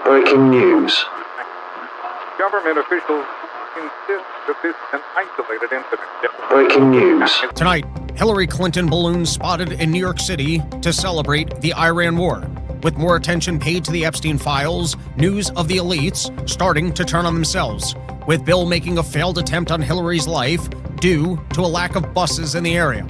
Breaking news. Government officials insist that this is an isolated incident. Breaking news. Tonight, Hillary Clinton balloons spotted in New York City to celebrate the Iran war. With more attention paid to the Epstein files, news of the elites starting to turn on themselves. With Bill making a failed attempt on Hillary's life due to a lack of buses in the area.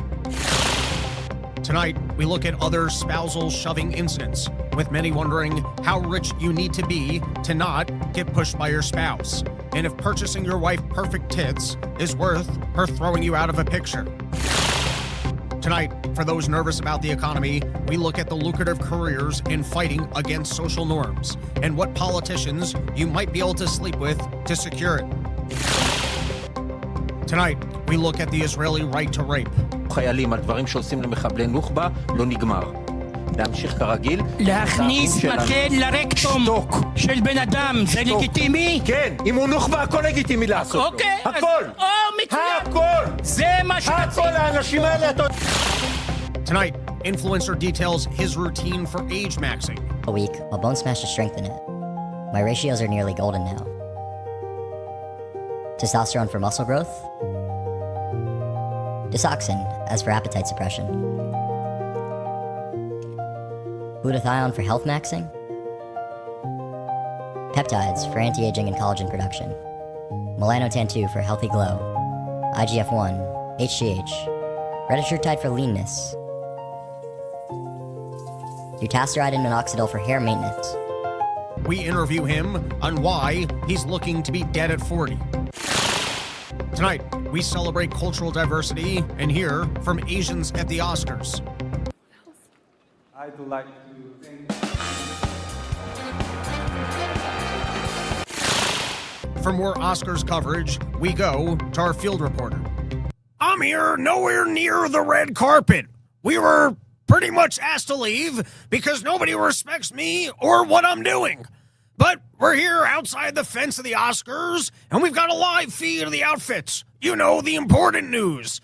Tonight, we look at other spousal shoving incidents, with many wondering how rich you need to be to not get pushed by your spouse, and if purchasing your wife perfect tits is worth her throwing you out of a picture. Tonight, for those nervous about the economy, we look at the lucrative careers in fighting against social norms, and what politicians you might be able to sleep with to secure it. Tonight, we look at the Israeli right to rape. חיילים על דברים שעושים למחבלי נוח'בה לא נגמר. להמשיך כרגיל. להכניס מקל לרקטום של בן אדם, זה לגיטימי? כן, אם הוא נוח'בה הכל לגיטימי לעשות. אוקיי. הכל. הכל. זה מה שרציתי. הכל האנשים האלה. Tonight, influencer details his routine for age maxing. A week, while bone smash to strengthen it. My ratios are nearly golden now. Testosterone for muscle growth. Disoxin, as for appetite suppression. Glutathione for health maxing. Peptides for anti-aging and collagen production. Melanotan 2 for healthy glow. IGF-1, HGH. Retatrutide for leanness. Dutasteride and minoxidil for hair maintenance. We interview him on why he's looking to be dead at 40. Tonight, we celebrate cultural diversity and hear from Asians at the Oscars. I'd like to thank... For more Oscars coverage, we go to our field reporter. I'm here nowhere near the red carpet. We were pretty much asked to leave because nobody respects me or what I'm doing. But we're here outside the fence of the Oscars, and we've got a live feed of the outfits. You know, the important news.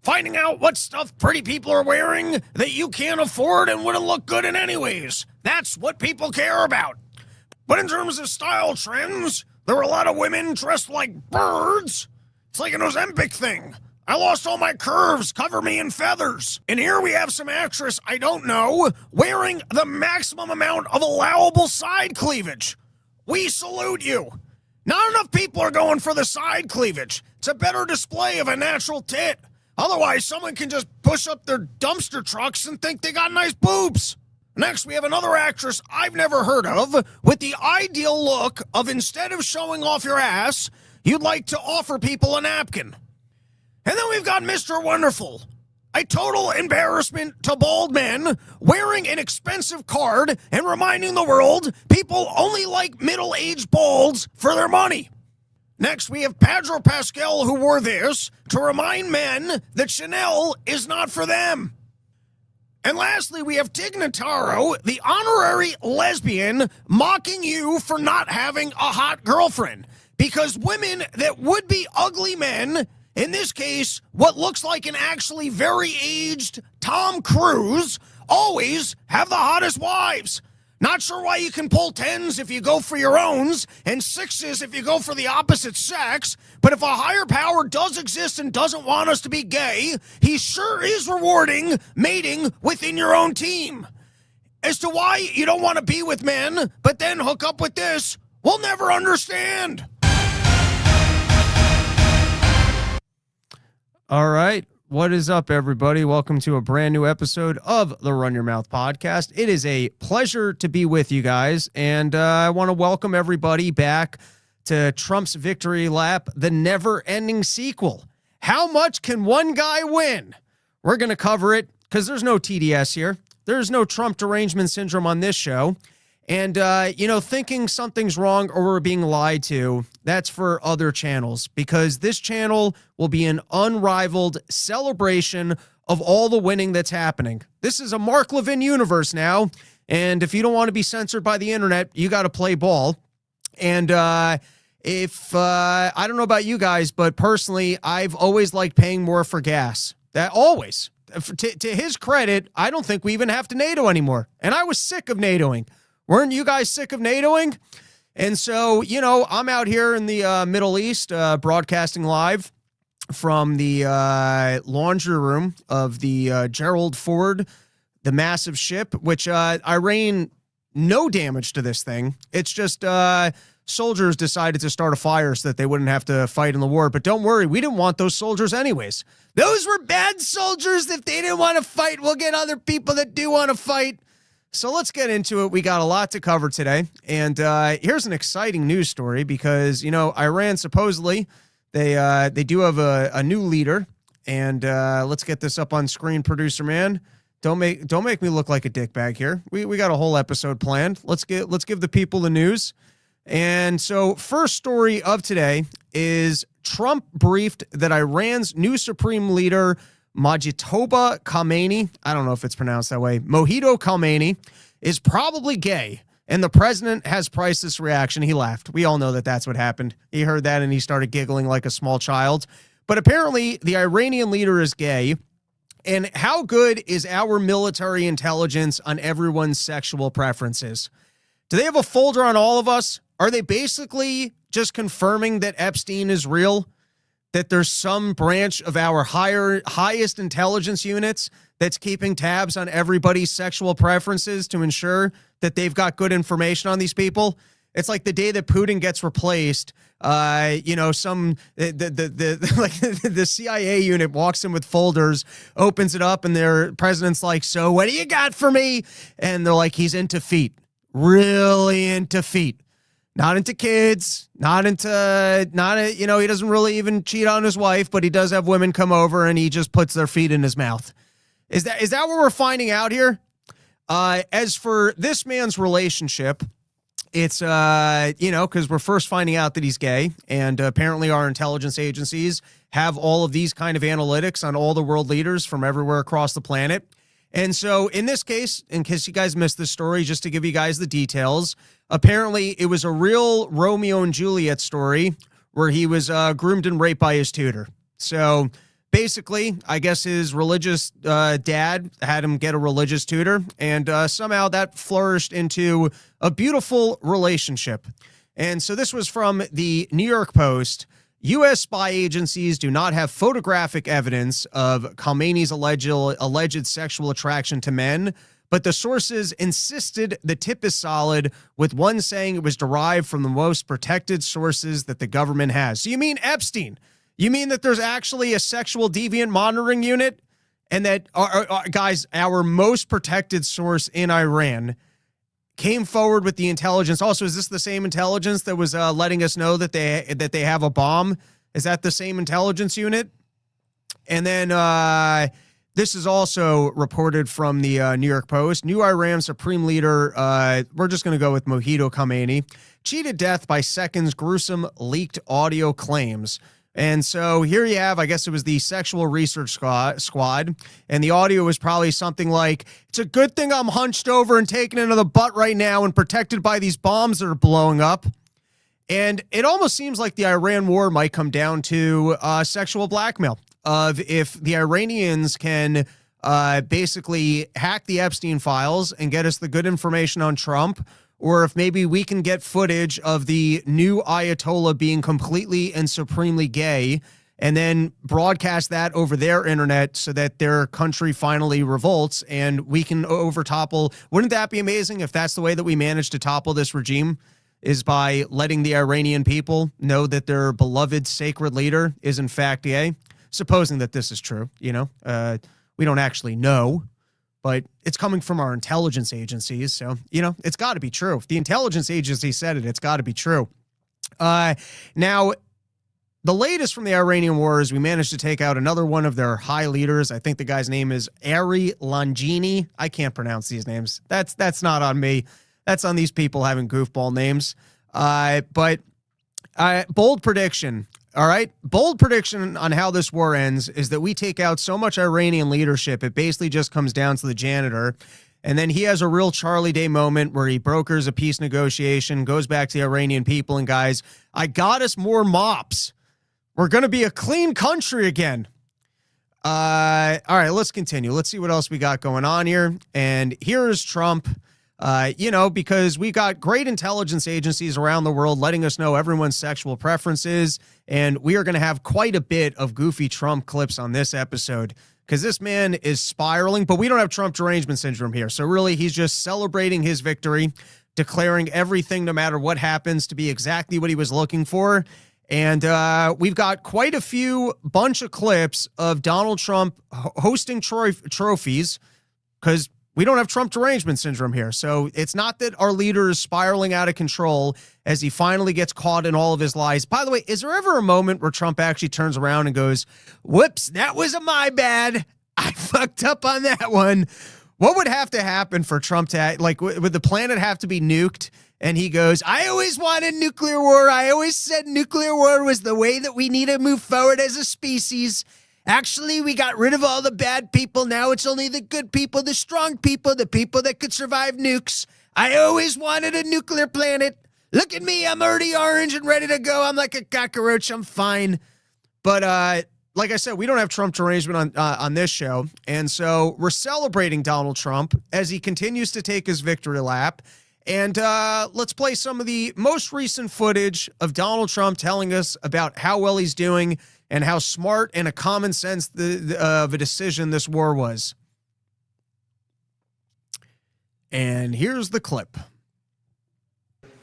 Finding out what stuff pretty people are wearing that you can't afford and wouldn't look good in anyways. That's what people care about. But in terms of style trends, there were a lot of women dressed like birds. It's like an Ozempic thing. I lost all my curves, cover me in feathers. And here we have some actress I don't know wearing the maximum amount of allowable side cleavage. We salute you. Not enough people are going for the side cleavage. It's a better display of a natural tit. Otherwise, someone can just push up their dumpster trucks and think they got nice boobs. Next, we have another actress I've never heard of with the ideal look of instead of showing off your ass, you'd like to offer people a napkin. And then we've got Mr. Wonderful, a total embarrassment to bald men, wearing an expensive card and reminding the world people only like middle-aged balds for their money. Next, we have Pedro Pascal, who wore this to remind men that Chanel is not for them. And lastly, we have Tig Notaro, the honorary lesbian, mocking you for not having a hot girlfriend. Because women that would be ugly men, in this case, what looks like an actually very aged Tom Cruise, always have the hottest wives. Not sure why you can pull 10s if you go for your owns and 6s if you go for the opposite sex, but if a higher power does exist and doesn't want us to be gay, he sure is rewarding mating within your own team. As to why you don't want to be with men, but then hook up with this, we'll never understand. All right. What is up, everybody? Welcome to a brand new episode of the Run Your Mouth podcast. It is a pleasure to be with you guys, and I want to welcome everybody back to Trump's victory lap, the never-ending sequel. How much can one guy win? We're going to cover it because there's no TDS here. There's no Trump derangement syndrome on this show. And, thinking something's wrong or we're being lied to, that's for other channels, because this channel will be an unrivaled celebration of all the winning that's happening. This is a Mark Levin universe now, and if you don't want to be censored by the internet, you got to play ball. And I don't know about you guys, but personally, I've always liked paying more for gas. That always. To his credit, I don't think we even have to NATO anymore, and I was sick of NATOing. Weren't you guys sick of NATOing? And so, I'm out here in the Middle East broadcasting live from the laundry room of the Gerald Ford, the massive ship, which Iran, no damage to this thing. It's just soldiers decided to start a fire so that they wouldn't have to fight in the war. But don't worry, we didn't want those soldiers anyways. Those were bad soldiers. If they didn't want to fight, we'll get other people that do want to fight. So let's get into it. We got a lot to cover today. And here's an exciting news story because, Iran supposedly, they do have a new leader. And let's get this up on screen, producer man. Don't make me look like a dickbag here. We got a whole episode planned. Let's give the people the news. And so first story of today is Trump briefed that Iran's new supreme leader, Mojtaba Khamenei, I don't know if it's pronounced that way, Mojito Khamenei, is probably gay. And the president has priceless reaction. He laughed. We all know that that's what happened. He heard that and he started giggling like a small child. But apparently the Iranian leader is gay. And how good is our military intelligence on everyone's sexual preferences? Do they have a folder on all of us? Are they basically just confirming that Epstein is real? That there's some branch of our highest intelligence units that's keeping tabs on everybody's sexual preferences to ensure that they've got good information on these people? It's like the day that Putin gets replaced, the CIA unit walks in with folders, opens it up, and their president's like, "So what do you got for me?" And they're like, "He's into feet, really into feet, not into kids, he doesn't really even cheat on his wife, but he does have women come over and he just puts their feet in his mouth." Is that what we're finding out here? As for this man's relationship, it's, because we're first finding out that he's gay, and apparently our intelligence agencies have all of these kind of analytics on all the world leaders from everywhere across the planet. And so in this case, in case you guys missed this story, just to give you guys the details, apparently it was a real Romeo and Juliet story where he was groomed and raped by his tutor. So basically, I guess his religious dad had him get a religious tutor, and somehow that flourished into a beautiful relationship. And so this was from the New York Post. U.S. spy agencies do not have photographic evidence of Khamenei's alleged sexual attraction to men, but the sources insisted the tip is solid, with one saying it was derived from the most protected sources that the government has. So you mean Epstein? You mean that there's actually a sexual deviant monitoring unit? And that, guys, our most protected source in Iran came forward with the intelligence. Also, is this the same intelligence that was letting us know that they have a bomb? Is that the same intelligence unit? And then this is also reported from the New York Post. New Iran Supreme Leader, we're just going to go with Mojito Khamenei, cheated death by seconds, gruesome leaked audio claims. And so here you have, I guess it was the sexual research squad, and the audio was probably something like, "It's a good thing I'm hunched over and taken into the butt right now and protected by these bombs that are blowing up." And it almost seems like the Iran war might come down to sexual blackmail, of if the Iranians can basically hack the Epstein files and get us the good information on Trump, or if maybe we can get footage of the new Ayatollah being completely and supremely gay and then broadcast that over their internet so that their country finally revolts and we can overtopple. Wouldn't that be amazing if that's the way that we manage to topple this regime, is by letting the Iranian people know that their beloved sacred leader is in fact gay? Supposing that this is true, we don't actually know. But it's coming from our intelligence agencies, so, it's got to be true. If the intelligence agency said it, it's got to be true. Now, the latest from the Iranian war is we managed to take out another one of their high leaders. I think the guy's name is Ari Langini. I can't pronounce these names. That's not on me. That's on these people having goofball names. But bold prediction. All right. Bold prediction on how this war ends is that we take out so much Iranian leadership, it basically just comes down to the janitor. And then he has a real Charlie Day moment where he brokers a peace negotiation, goes back to the Iranian people, and guys, I got us more mops. We're going to be a clean country again. All right, let's continue. Let's see what else we got going on here. And here is Trump Because we got great intelligence agencies around the world letting us know everyone's sexual preferences. And we are going to have quite a bit of goofy Trump clips on this episode because this man is spiraling, but we don't have Trump derangement syndrome here. So really, he's just celebrating his victory, declaring everything, no matter what happens, to be exactly what he was looking for. And we've got quite a bunch of clips of Donald Trump hosting trophies because we don't have Trump derangement syndrome here. So it's not that our leader is spiraling out of control as he finally gets caught in all of his lies. By the way, is there ever a moment where Trump actually turns around and goes, whoops, that was my bad. I fucked up on that one. What would have to happen for Trump to, would the planet have to be nuked? And he goes, I always wanted nuclear war. I always said nuclear war was the way that we need to move forward as a species. Actually, we got rid of all the bad people. Now it's only the good people, the strong people, the people that could survive nukes. I always wanted a nuclear planet. Look at me. I'm already orange and ready to go. I'm like a cockroach. I'm fine. But like I said, we don't have Trump derangement on this show. And so we're celebrating Donald Trump as he continues to take his victory lap. And let's play some of the most recent footage of Donald Trump telling us about how well he's doing and how smart and a common sense of a decision this war was. And here's the clip.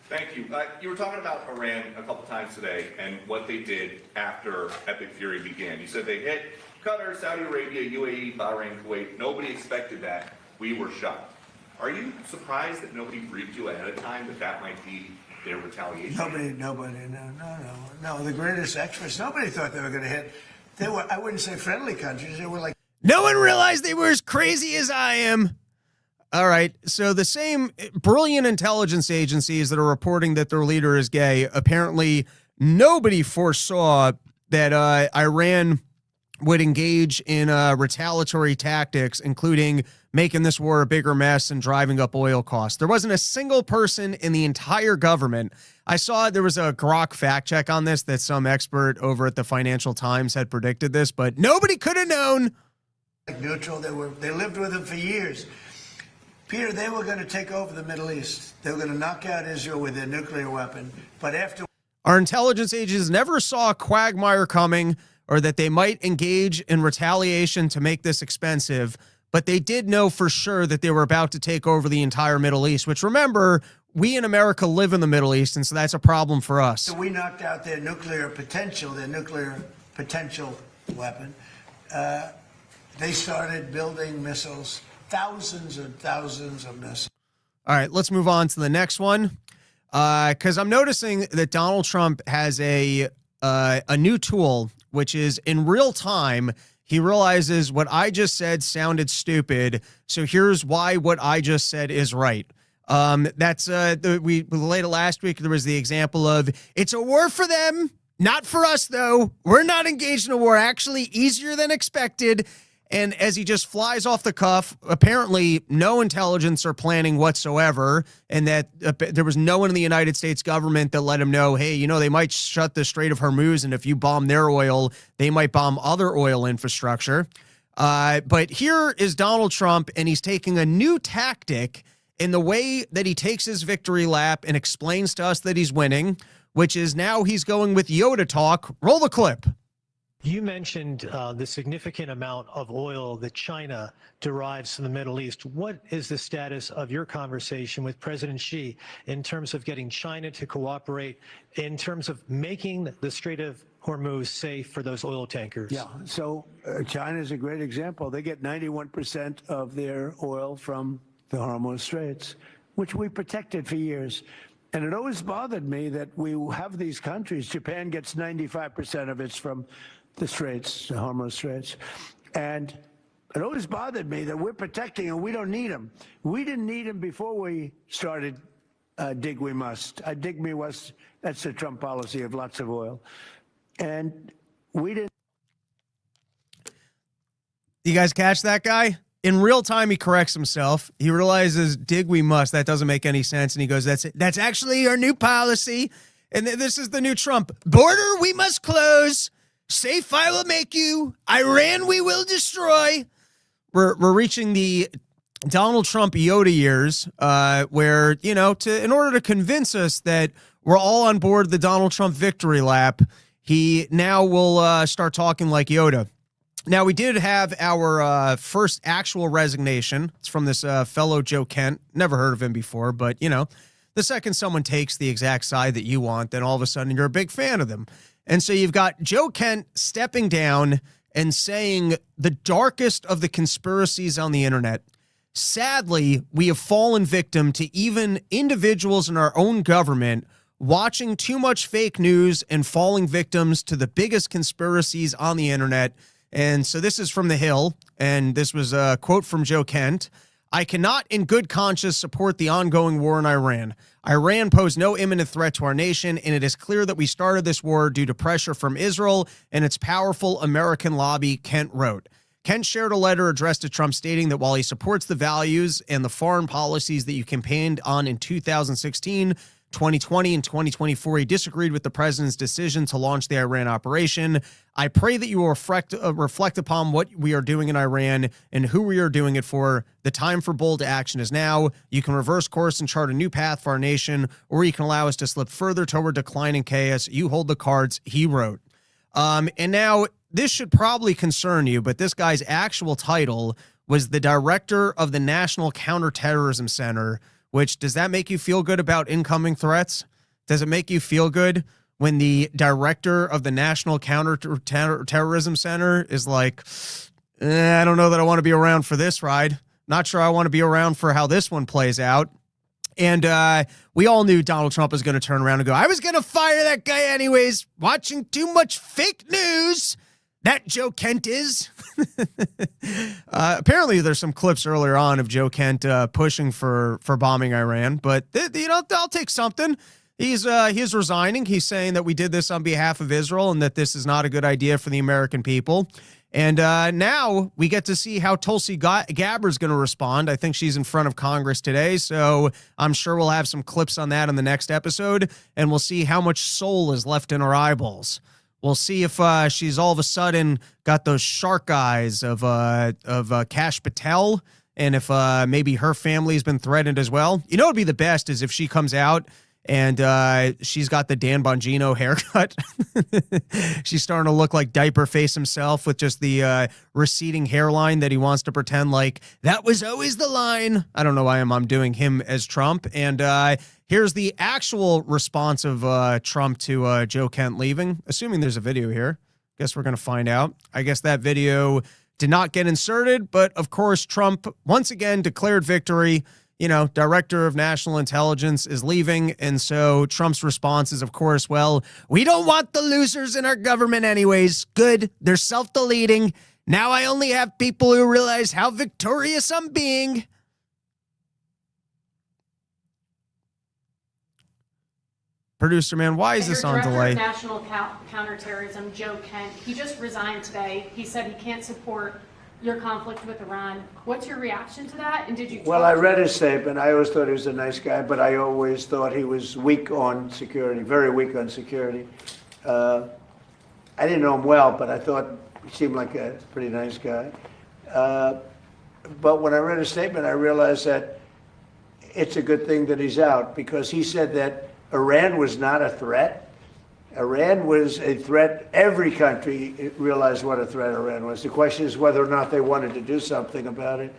Thank you. You were talking about Iran a couple times today and what they did after Epic Fury began. You said they hit Qatar, Saudi Arabia, UAE, Bahrain, Kuwait. Nobody expected that. We were shocked. Are you surprised that nobody briefed you ahead of time that might be their retaliation? Nobody, no. The greatest experts, nobody thought they were going to hit. They were, I wouldn't say friendly countries. They were like. No one realized they were as crazy as I am. All right. So the same brilliant intelligence agencies that are reporting that their leader is gay, apparently nobody foresaw that Iran would engage in retaliatory tactics, including making this war a bigger mess and driving up oil costs. There wasn't a single person in the entire government. I saw there was a Grok fact check on this that some expert over at the Financial Times had predicted this, but nobody could have known. Neutral. They lived with him for years. Peter, they were going to take over the Middle East. They were going to knock out Israel with their nuclear weapon. But after our intelligence agencies never saw a quagmire coming or that they might engage in retaliation to make this expensive, but they did know for sure that they were about to take over the entire Middle East, which, remember, we in America live in the Middle East, and so that's a problem for us. We knocked out their nuclear potential weapon. They started building missiles, thousands and thousands of missiles. All right, let's move on to the next one, because I'm noticing that Donald Trump has a new tool, which is in real time. He realizes what I just said sounded stupid, so here's why what I just said is right. We laid it last week. There was the example of it's a war for them, not for us, though. We're not engaged in a war. Actually, easier than expected. And as he just flies off the cuff, apparently no intelligence or planning whatsoever, and that there was no one in the United States government that let him know, hey, they might shut the Strait of Hormuz, and if you bomb their oil, they might bomb other oil infrastructure. But here is Donald Trump, and he's taking a new tactic in the way that he takes his victory lap and explains to us that he's winning, which is now he's going with Yoda talk. Roll the clip. You mentioned the significant amount of oil that China derives from the Middle East. What is the status of your conversation with President Xi in terms of getting China to cooperate in terms of making the Strait of Hormuz safe for those oil tankers? Yeah, so China is a great example. They get 91% of their oil from the Harmless Straits, which we protected for years. And it always bothered me that we have these countries. Japan gets 95% of its from the Straits, the Harmless Straits. And it always bothered me that we're protecting and we don't need them. We didn't need them before we started dig we must. Dig me must, that's the Trump policy of lots of oil. And we didn't. You guys catch that guy? In real time, he corrects himself. He realizes dig we must. That doesn't make any sense. And he goes, that's actually our new policy. And this is the new Trump. Border we must close. Safe I will make you. Iran we will destroy. We're reaching the Donald Trump Yoda years, where, you know, in order to convince us that we're all on board the Donald Trump victory lap, he now will start talking like Yoda. Now, we did have our first actual resignation. It's from this fellow Joe Kent. Never heard of him before, but, you know, the second someone takes the exact side that you want, then all of a sudden you're a big fan of them. And so you've got Joe Kent stepping down and saying the darkest of the conspiracies on the internet. Sadly, we have fallen victim to even individuals in our own government watching too much fake news and falling victims to the biggest conspiracies on the internet. And so this is from The Hill, and this was a quote from Joe Kent. I cannot in good conscience support the ongoing war in Iran. Iran posed no imminent threat to our nation, and it is clear that we started this war due to pressure from Israel and its powerful American lobby, Kent wrote. Kent shared a letter addressed to Trump stating that while he supports the values and the foreign policies that you campaigned on in 2016, 2020 and 2024, he disagreed with the president's decision to launch the Iran operation. I pray that you will reflect upon what we are doing in Iran and who we are doing it for. The time for bold action is now. You can reverse course and chart a new path for our nation, or you can allow us to slip further toward decline and chaos. You hold the cards, he wrote. And now this should probably concern you, but this guy's actual title was the director of the National Counterterrorism Center, which, does that make you feel good about incoming threats? Does it make you feel good when the director of the National Counterterrorism Center is like, I don't know that I want to be around for this ride. Not sure I want to be around for how this one plays out. And we all knew Donald Trump was going to turn around and go, I was going to fire that guy anyways, watching too much fake news. That Joe Kent is. Apparently, there's some clips earlier on of Joe Kent pushing for bombing Iran, but you know, I'll take something. He's resigning. He's saying that we did this on behalf of Israel and that this is not a good idea for the American people. And now we get to see how Tulsi Gabbard's going to respond. I think she's in front of Congress today, so I'm sure we'll have some clips on that in the next episode, and we'll see how much soul is left in her eyeballs. We'll see if she's all of a sudden got those shark eyes of Kash Patel, and if maybe her family's been threatened as well. You know what would be the best is if she comes out and she's got the Dan Bongino haircut. She's starting to look like Diaper Face himself with just the receding hairline that he wants to pretend like that was always the line. I don't know why I'm doing him as Trump. And here's the actual response of Trump to Joe Kent leaving, assuming there's a video here. Guess we're going to find out. I guess that video did not get inserted, but of course, Trump once again declared victory. You know, director of national intelligence is leaving. And so Trump's response is, of course, well, we don't want the losers in our government anyways. Good. They're self-deleting. Now I only have people who realize how victorious I'm being. Producer man, why is this on delay? National Counterterrorism, Joe Kent, he just resigned today. He said he can't support your conflict with Iran. What's your reaction to that? And did you? Well, I read his statement. I always thought he was a nice guy, but I always thought he was weak on security, very weak on security. I didn't know him well, but I thought he seemed like a pretty nice guy. But when I read his statement, I realized that it's a good thing that he's out, because he said that Iran was not a threat. Iran was a threat. Every country realized what a threat Iran was. The question is whether or not they wanted to do something about it.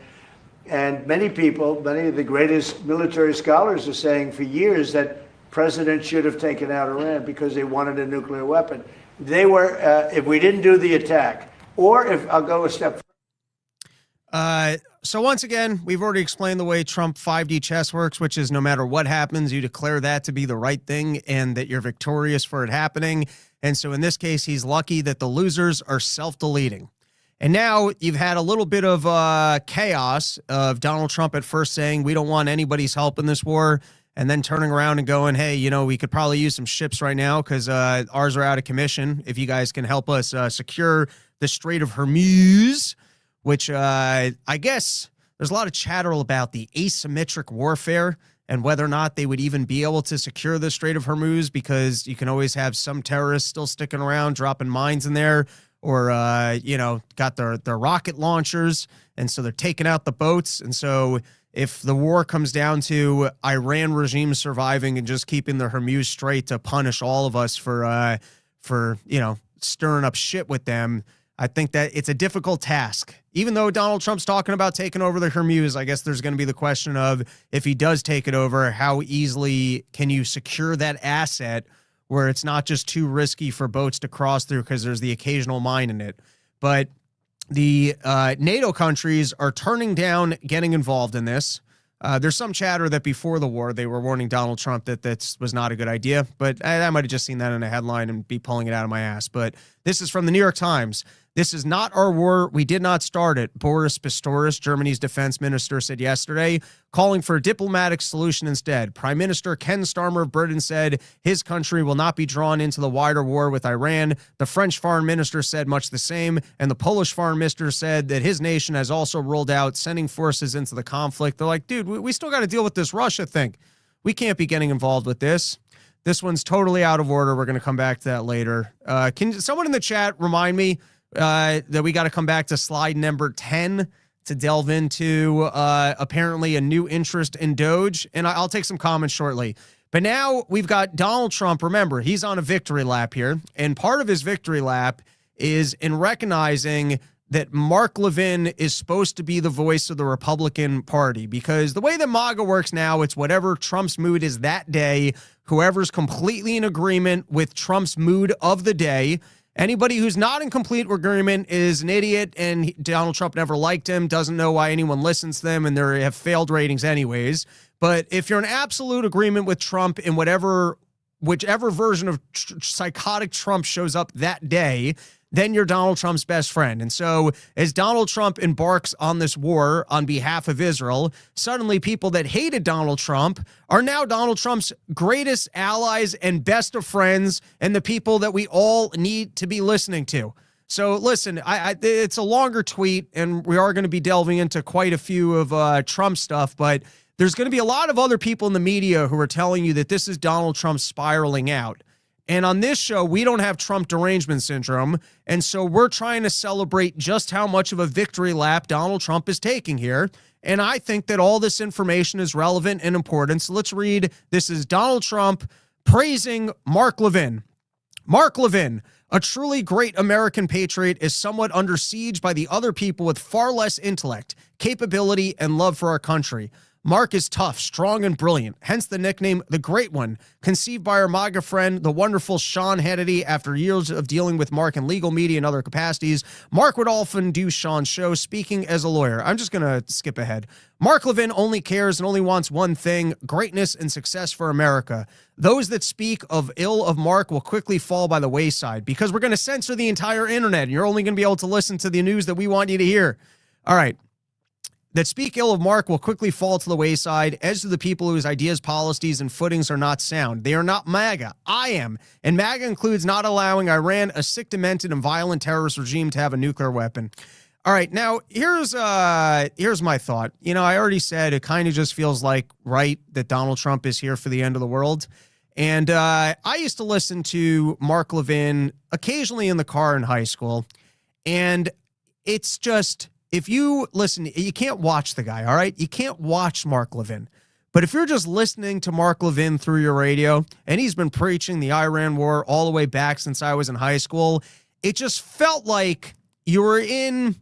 And many people, many of the greatest military scholars are saying for years that presidents should have taken out Iran because they wanted a nuclear weapon. They were, if we didn't do the attack, or if, I'll go a step further. So once again, we've already explained the way Trump 5D chess works, which is no matter what happens, you declare that to be the right thing and that you're victorious for it happening. And so in this case, he's lucky that the losers are self-deleting. And now you've had a little bit of chaos of Donald Trump at first saying, we don't want anybody's help in this war, and then turning around and going, hey, you know, we could probably use some ships right now because ours are out of commission. If you guys can help us secure the Strait of Hormuz, which I guess there's a lot of chatter about the asymmetric warfare and whether or not they would even be able to secure the Strait of Hormuz, because you can always have some terrorists still sticking around, dropping mines in there, or got their rocket launchers, and so they're taking out the boats. And so if the war comes down to Iran regime surviving and just keeping the Hormuz Strait to punish all of us for stirring up shit with them, I think that it's a difficult task. Even though Donald Trump's talking about taking over the Hormuz, I guess there's going to be the question of, if he does take it over, how easily can you secure that asset where it's not just too risky for boats to cross through because there's the occasional mine in it. But the NATO countries are turning down getting involved in this. There's some chatter that before the war they were warning Donald Trump that was not a good idea, but I might have just seen that in a headline and be pulling it out of my ass. But this is from the New York Times. This is not our war. We did not start it, Boris Pistorius, Germany's defense minister, said yesterday, calling for a diplomatic solution instead. Prime Minister Ken Starmer of Britain said his country will not be drawn into the wider war with Iran. The French foreign minister said much the same, and the Polish foreign minister said that his nation has also ruled out sending forces into the conflict. They're like, dude, we still got to deal with this Russia thing. We can't be getting involved with this. This one's totally out of order. We're going to come back to that later. Can someone in the chat remind me that we got to come back to slide number 10 to delve into apparently a new interest in DOGE? And I'll take some comments shortly. But now we've got Donald Trump. Remember, he's on a victory lap here. And part of his victory lap is in recognizing that Mark Levin is supposed to be the voice of the Republican Party, because the way that MAGA works now, it's whatever Trump's mood is that day, whoever's completely in agreement with Trump's mood of the day. Anybody who's not in complete agreement is an idiot, and Donald Trump never liked him, doesn't know why anyone listens to them, and they have failed ratings anyways. But if you're in absolute agreement with Trump in whichever version of psychotic Trump shows up that day, then you're Donald Trump's best friend. And so as Donald Trump embarks on this war on behalf of Israel, suddenly people that hated Donald Trump are now Donald Trump's greatest allies and best of friends, and the people that we all need to be listening to. So listen, it's a longer tweet, and we are going to be delving into quite a few of Trump stuff, but there's going to be a lot of other people in the media who are telling you that this is Donald Trump spiraling out. And on this show, we don't have Trump derangement syndrome, and so we're trying to celebrate just how much of a victory lap Donald Trump is taking here. And I think that all this information is relevant and important. So let's read. This is Donald Trump praising Mark Levin. Mark Levin, a truly great American patriot, is somewhat under siege by the other people with far less intellect, capability, and love for our country. Mark is tough, strong, and brilliant, hence the nickname The Great One, conceived by our MAGA friend, the wonderful Sean Hannity. After years of dealing with Mark in legal media and other capacities, Mark would often do Sean's show speaking as a lawyer. I'm just going to skip ahead. Mark Levin only cares and only wants one thing: greatness and success for America. Those that speak ill of Mark will quickly fall by the wayside, because we're going to censor the entire internet, and you're only going to be able to listen to the news that we want you to hear. All right. That speak ill of Mark will quickly fall to the wayside, as do the people whose ideas, policies, and footings are not sound. They are not MAGA. I am. And MAGA includes not allowing Iran, a sick, demented, and violent terrorist regime, to have a nuclear weapon. All right, now, here's my thought. You know, I already said it kind of just feels like right that Donald Trump is here for the end of the world. And I used to listen to Mark Levin occasionally in the car in high school. And it's just... if you listen, you can't watch the guy, all right? You can't watch Mark Levin. But if you're just listening to Mark Levin through your radio, and he's been preaching the Iran war all the way back since I was in high school, it just felt like you were in,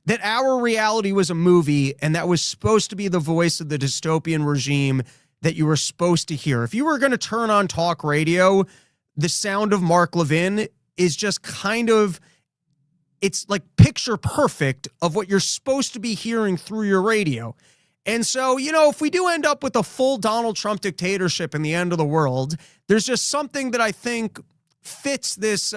that our reality was a movie, and that was supposed to be the voice of the dystopian regime that you were supposed to hear. If you were going to turn on talk radio, the sound of Mark Levin is just kind of... it's like picture perfect of what you're supposed to be hearing through your radio. And so, you know, if we do end up with a full Donald Trump dictatorship in the end of the world, there's just something that I think fits this,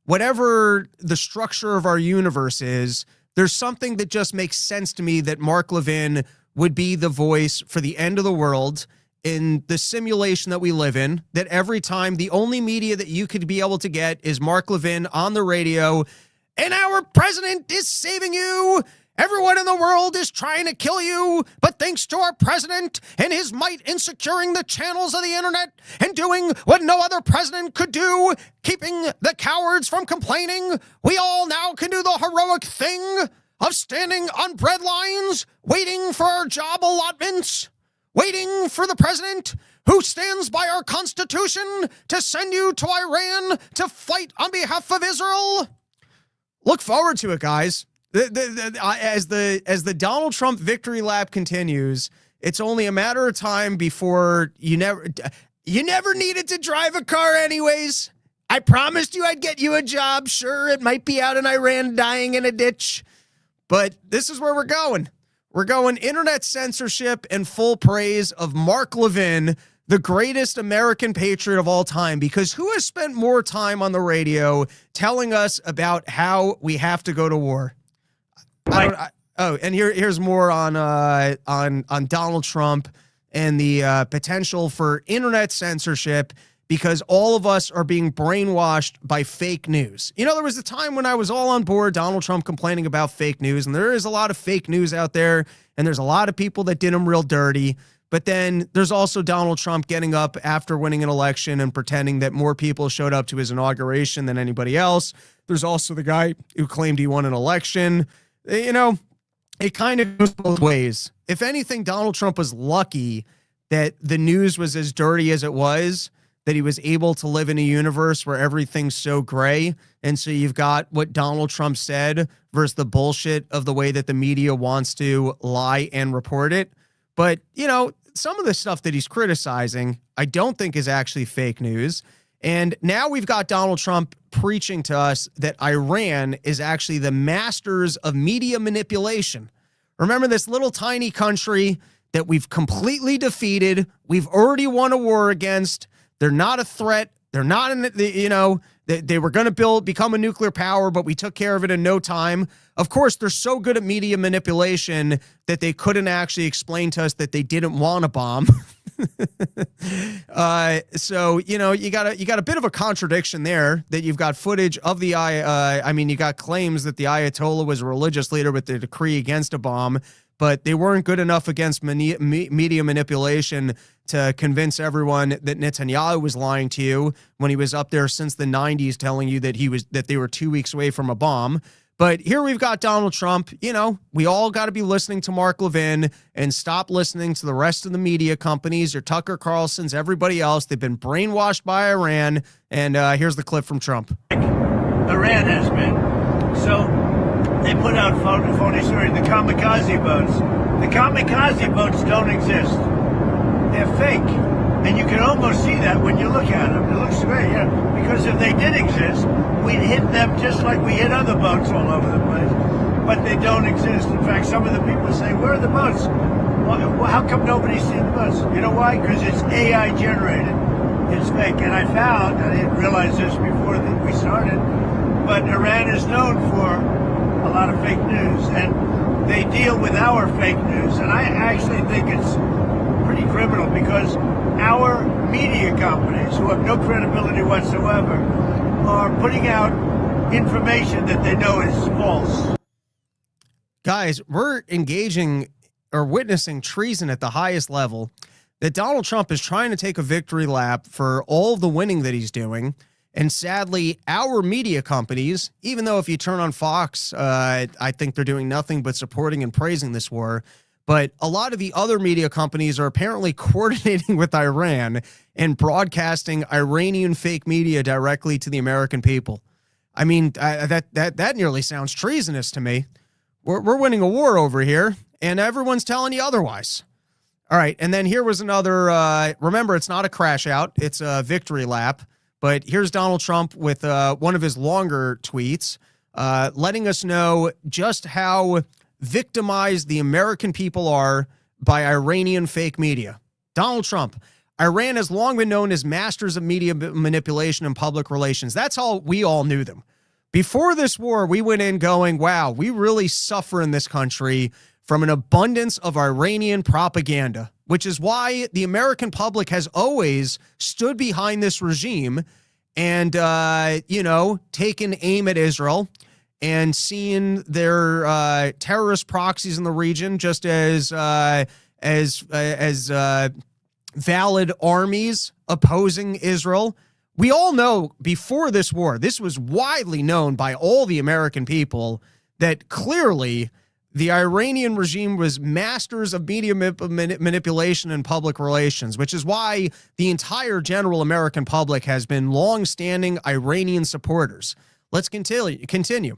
whatever the structure of our universe is, there's something that just makes sense to me that Mark Levin would be the voice for the end of the world in the simulation that we live in, that every time the only media that you could be able to get is Mark Levin on the radio, and our president is saving you, Everyone in the world is trying to kill you, but thanks to our president and his might in securing the channels of the internet and doing what no other president could do, keeping the cowards from complaining, we all now can do the heroic thing of standing on bread lines, waiting for our job allotments, waiting for the president who stands by our Constitution to send you to Iran to fight on behalf of Israel. Look forward to it, guys. As the Donald Trump victory lap continues, it's only a matter of time before you never needed to drive a car anyways. I promised you I'd get you a job. Sure, it might be out in Iran dying in a ditch, but this is where we're going. We're going internet censorship and full praise of Mark Levin, the greatest American patriot of all time, because who has spent more time on the radio telling us about how we have to go to war? And here's more on Donald Trump and the potential for internet censorship, because all of us are being brainwashed by fake news. You know, there was a time when I was all on board Donald Trump complaining about fake news, and there is a lot of fake news out there, and there's a lot of people that did him real dirty. But then there's also Donald Trump getting up after winning an election and pretending that more people showed up to his inauguration than anybody else. There's also the guy who claimed he won an election. You know, it kind of goes both ways. If anything, Donald Trump was lucky that the news was as dirty as it was, that he was able to live in a universe where everything's so gray. And so you've got what Donald Trump said versus the bullshit of the way that the media wants to lie and report it. But, you know, some of the stuff that he's criticizing, I don't think is actually fake news. And now we've got Donald Trump preaching to us that Iran is actually the masters of media manipulation. Remember this little tiny country that we've completely defeated. We've already won a war against. They're not a threat. They're not in the, you know, they were going to become a nuclear power, but we took care of it in no time. Of course, they're so good at media manipulation that they couldn't actually explain to us that they didn't want a bomb. So, you know, you got a bit of a contradiction there, that you've got footage of the you got claims that the Ayatollah was a religious leader with the decree against a bomb, but they weren't good enough against media manipulation to convince everyone that Netanyahu was lying to you when he was up there since the 90s telling you that they were 2 weeks away from a bomb. But here we've got Donald Trump. You know, we all got to be listening to Mark Levin and stop listening to the rest of the media companies or Tucker Carlson's, everybody else. They've been brainwashed by Iran. And here's the clip from Trump. Iran has been. So they put out phony stories. The Kamikaze boats. The Kamikaze boats don't exist. They're fake. And you can almost see that when you look at them. It looks great, yeah. Because if they did exist, we'd hit them just like we hit other boats all over the place. But they don't exist. In fact, some of the people say, where are the boats? Well, how come nobody's seen the boats? You know why? Because it's AI generated. It's fake. And I didn't realize this before we started, but Iran is known for a lot of fake news. And they deal with our fake news. And I actually think it's pretty criminal, because our media companies, who have no credibility whatsoever, are putting out information that they know is false. Guys, we're engaging or witnessing treason at the highest level, that Donald Trump is trying to take a victory lap for all of the winning that he's doing. And sadly, our media companies, even though if you turn on Fox, I think they're doing nothing but supporting and praising this war, but a lot of the other media companies are apparently coordinating with Iran and broadcasting Iranian fake media directly to the American people. I mean, that nearly sounds treasonous to me. We're winning a war over here, and everyone's telling you otherwise. All right, and then here was another, remember, it's not a crash out, it's a victory lap. But here's Donald Trump with one of his longer tweets, letting us know just how victimized the American people are by Iranian fake media. Donald Trump: Iran has long been known as masters of media manipulation and public relations. That's how we all knew them. Before this war, we went in going, wow, we really suffer in this country from an abundance of Iranian propaganda, which is why the American public has always stood behind this regime and, taken aim at Israel and seeing their terrorist proxies in the region just as valid armies opposing Israel. We all know before this war, this was widely known by all the American people that clearly the Iranian regime was masters of media manipulation and public relations, which is why the entire general American public has been long-standing Iranian supporters. Let's continue.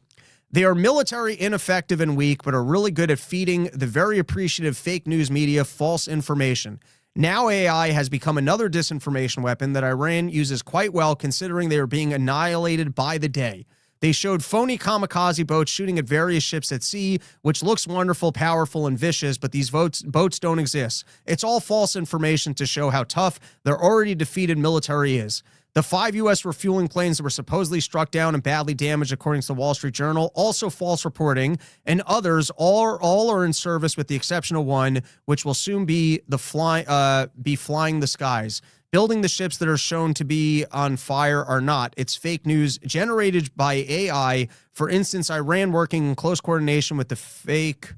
They are military ineffective and weak, but are really good at feeding the very appreciative fake news media false information. Now AI has become another disinformation weapon that Iran uses quite well, considering they are being annihilated by the day. They showed phony kamikaze boats shooting at various ships at sea, which looks wonderful, powerful, and vicious, but these boats don't exist. It's all false information to show how tough their already defeated military is. The 5 U.S. refueling planes that were supposedly struck down and badly damaged, according to the Wall Street Journal, also false reporting, and others all are in service with the exception of one, which will soon be flying the skies. Building the ships that are shown to be on fire are not. It's fake news generated by AI. For instance, Iran working in close coordination with the fake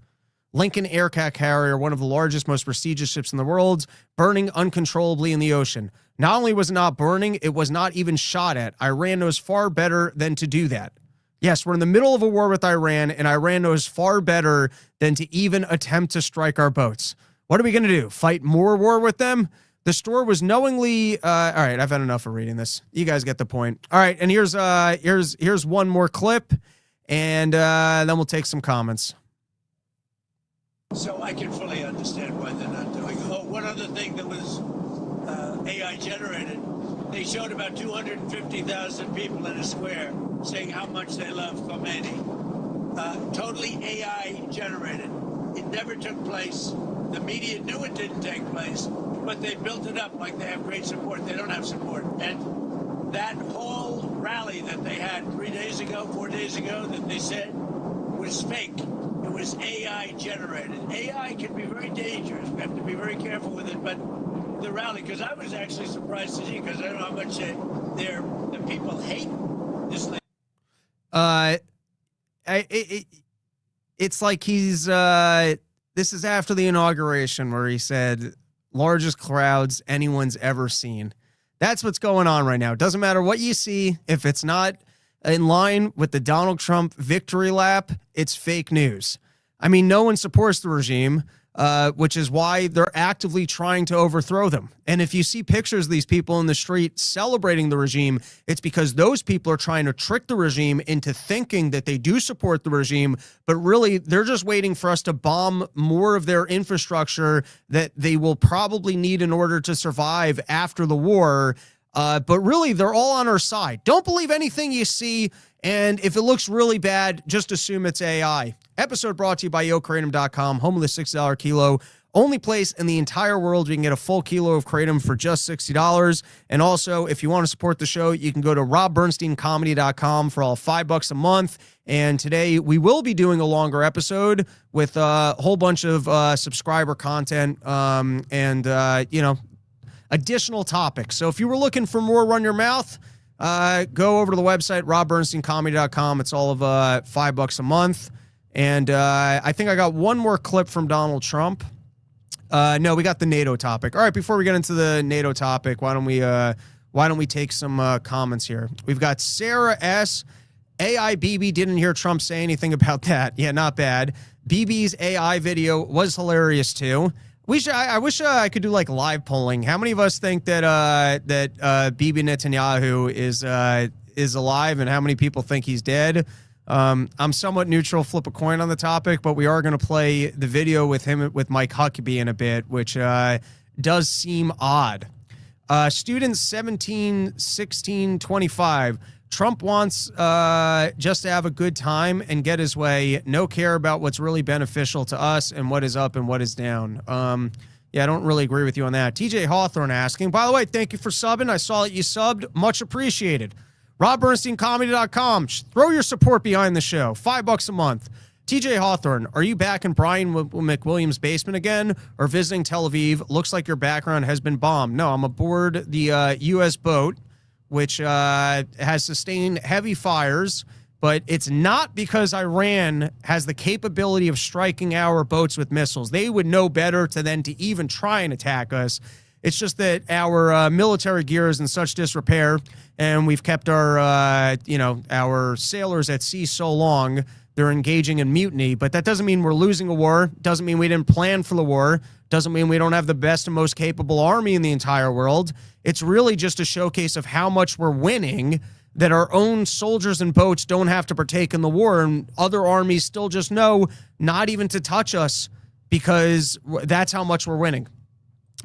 Lincoln aircraft carrier, one of the largest, most prestigious ships in the world, burning uncontrollably in the ocean. Not only was it not burning, it was not even shot at. Iran knows far better than to do that. Yes, we're in the middle of a war with Iran, and Iran knows far better than to even attempt to strike our boats. What are we going to do? Fight more war with them? The store was knowingly, all right, I've had enough of reading this. You guys get the point. All right, and here's one more clip, and then we'll take some comments. So I can fully understand why they're not doing it. Oh, one other thing that was AI generated, they showed about 250,000 people in a square saying how much they love Khomeini. Totally AI generated. It never took place. The media knew it didn't take place, but they built it up like they have great support. They don't have support. And that whole rally that they had 4 days ago, that they said was fake. It was AI generated. AI can be very dangerous. We have to be very careful with it. But the rally, because I was actually surprised to see, because I don't know how much the people hate this thing. It's like he's this is after the inauguration where he said largest crowds anyone's ever seen. That's what's going on right now. It doesn't matter what you see. If it's not in line with the Donald Trump victory lap, it's fake news. I mean, no one supports the regime, which is why they're actively trying to overthrow them. And if you see pictures of these people in the street celebrating the regime, it's because those people are trying to trick the regime into thinking that they do support the regime, but really they're just waiting for us to bomb more of their infrastructure that they will probably need in order to survive after the war. But really, they're all on our side. Don't believe anything you see, and if it looks really bad, just assume it's AI. Episode brought to you by YoKratom.com, home of the $6 kilo. Only place in the entire world you can get a full kilo of kratom for just $60. And also, if you want to support the show, you can go to robbernsteincomedy.com for all $5 a month. And today, we will be doing a longer episode with a whole bunch of subscriber content additional topics. So if you were looking for more Run Your Mouth, go over to the website, robbernsteincomedy.com. It's all of $5 a month. And I think I got one more clip from Donald Trump. No, we got the NATO topic. All right, before we get into the NATO topic, why don't we take some comments here? We've got Sarah S. AI BB didn't hear Trump say anything about that. Yeah, not bad. BB's AI video was hilarious too. I wish I could do like live polling. How many of us think that Bibi Netanyahu is alive, and how many people think he's dead? I'm somewhat neutral, flip a coin on the topic, but we are going to play the video with Mike Huckabee in a bit, which does seem odd. Students 17, 16, 25. Trump wants just to have a good time and get his way. No care about what's really beneficial to us and what is up and what is down. Yeah, I don't really agree with you on that. TJ Hawthorne asking, by the way, thank you for subbing. I saw that you subbed. Much appreciated. RobBernsteinComedy.com. Throw your support behind the show. $5 a month. TJ Hawthorne, are you back in Brian McWilliams' basement again or visiting Tel Aviv? Looks like your background has been bombed. No, I'm aboard the U.S. boat, which has sustained heavy fires, but it's not because Iran has the capability of striking our boats with missiles. They would know better than to even try and attack us. It's just that our military gear is in such disrepair, and we've kept our, our sailors at sea so long, they're engaging in mutiny. But that doesn't mean we're losing a war. Doesn't mean we didn't plan for the war. Doesn't mean we don't have the best and most capable army in the entire world. It's really just a showcase of how much we're winning, that our own soldiers and boats don't have to partake in the war, and other armies still just know not even to touch us because that's how much we're winning.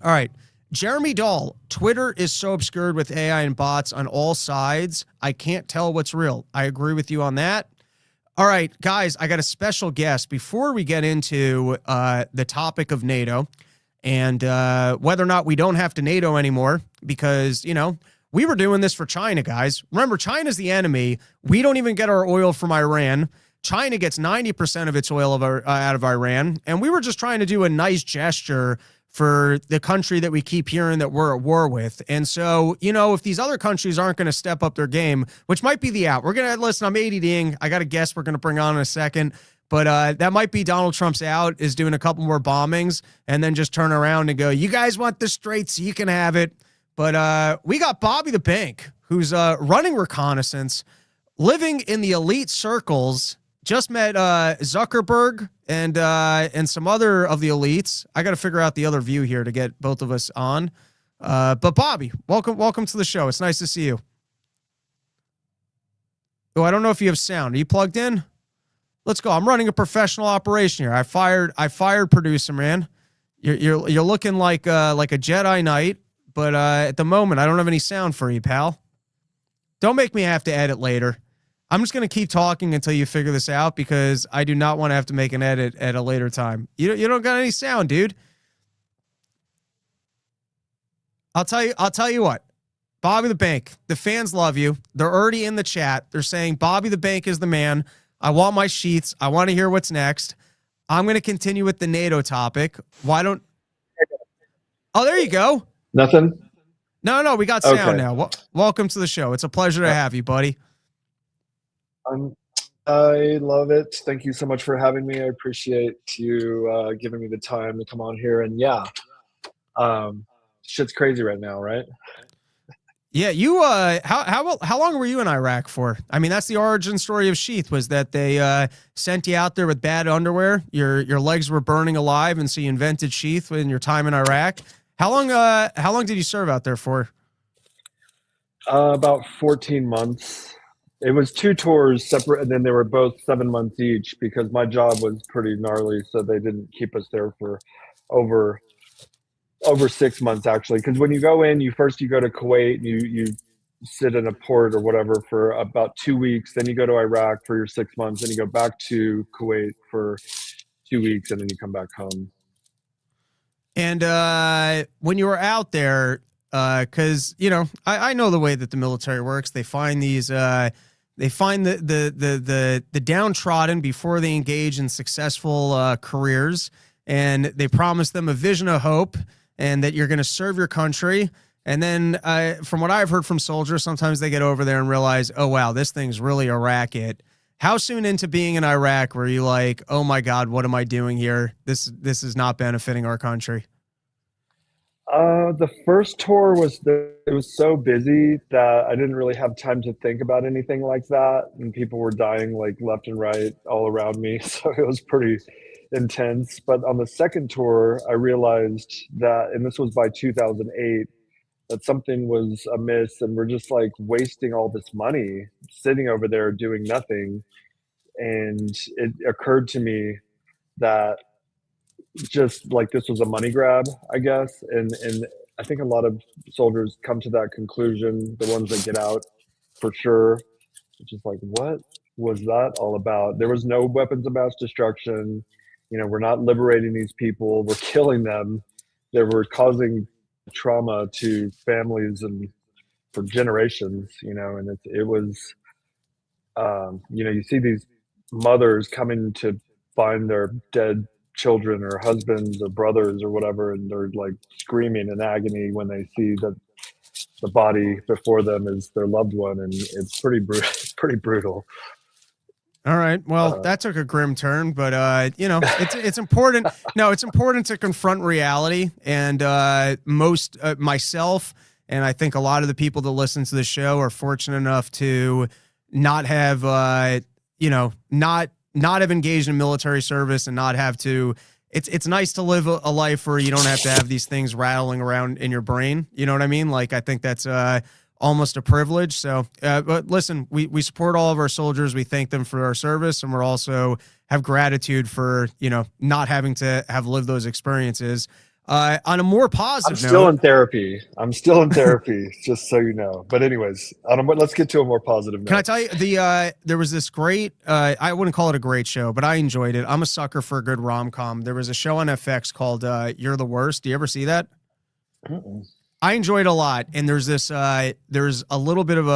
All right. Jeremy Dahl, Twitter is so obscured with AI and bots on all sides. I can't tell what's real. I agree with you on that. All right, guys, I got a special guest. Before we get into the topic of NATO and whether or not we don't have to NATO anymore, because, we were doing this for China, guys. Remember, China's the enemy. We don't even get our oil from Iran. China gets 90% of its oil out of Iran. And we were just trying to do a nice gesture for the country that we keep hearing that we're at war with. And so, if these other countries aren't going to step up their game, which might be the out, we're going to, listen, I'm ADDing. I got a guest we're going to bring on in a second. But that might be Donald Trump's out, is doing a couple more bombings and then just turn around and go, you guys want the Straits, you can have it. But we got Bobby the Bank, who's running reconnaissance, living in the elite circles, just met Zuckerberg and some other of the elites. I got to figure out the other view here to get both of us on. But Bobby, welcome to the show. It's nice to see you. Oh, I don't know if you have sound. Are you plugged in? Let's go. I'm running a professional operation here. I fired producer, man. You're looking like a Jedi Knight. But at the moment, I don't have any sound for you, pal. Don't make me have to edit later. I'm just going to keep talking until you figure this out, because I do not want to have to make an edit at a later time. You don't got any sound, dude. I'll tell you what. Bobby the Bank, the fans love you. They're already in the chat. They're saying Bobby the Bank is the man. I want my sheets. I want to hear what's next. I'm going to continue with the NATO topic. Why don't... Oh, there you go. Nothing? No, we got sound now. Welcome to the show. It's a pleasure to have you, buddy. I love it. Thank you so much for having me. I appreciate you giving me the time to come on here. And shit's crazy right now, right? Yeah, you. How long were you in Iraq for? I mean, that's the origin story of Sheath, was that they sent you out there with bad underwear. Your legs were burning alive, and so you invented Sheath in your time in Iraq. How long did you serve out there for? About 14 months. It was 2 tours separate, and then they were both 7 months each, because my job was pretty gnarly, so they didn't keep us there for over 6 months, actually. Because when you go in, you go to Kuwait, you sit in a port or whatever for about 2 weeks, then you go to Iraq for your 6 months, then you go back to Kuwait for 2 weeks, and then you come back home. And when you were out there, because I know the way that the military works. They find these, the downtrodden before they engage in successful careers, and they promise them a vision of hope and that you're going to serve your country. And then, from what I've heard from soldiers, sometimes they get over there and realize, oh wow, this thing's really a racket. How soon into being in Iraq were you like, oh my God, what am I doing here? This is not benefiting our country. The first tour it was so busy that I didn't really have time to think about anything like that. And people were dying like left and right all around me. So it was pretty intense. But on the second tour, I realized that, and this was by 2008, that something was amiss, and we're just like wasting all this money sitting over there doing nothing. And it occurred to me that just like this was a money grab, I guess. And I think a lot of soldiers come to that conclusion, the ones that get out for sure. It's just like, what was that all about? There was no weapons of mass destruction. We're not liberating these people. We're killing them. They were causing trauma to families and for generations, and it was, you see these mothers coming to find their dead children or husbands or brothers or whatever, and they're like screaming in agony when they see that the body before them is their loved one, and it's pretty brutal. All right. Well, that took a grim turn, but you know, it's important. No, it's important to confront reality, and myself, and I think a lot of the people that listen to the show are fortunate enough to not have, not have engaged in military service and not have to. It's nice to live a life where you don't have to have these things rattling around in your brain. You know what I mean? Like, I think that's almost a privilege. So, but listen, we support all of our soldiers. We thank them for our service, and we're also have gratitude for, not having to have lived those experiences. On a more positive I'm still note, in therapy. Just so you know. But anyways, let's get to a more positive note. can I tell you there was this great, I wouldn't call it a great show, but I enjoyed it. I'm a sucker for a good rom-com. There was a show on FX called You're the Worst. Do you ever see that? I enjoyed it a lot. And there's this, there's a little bit of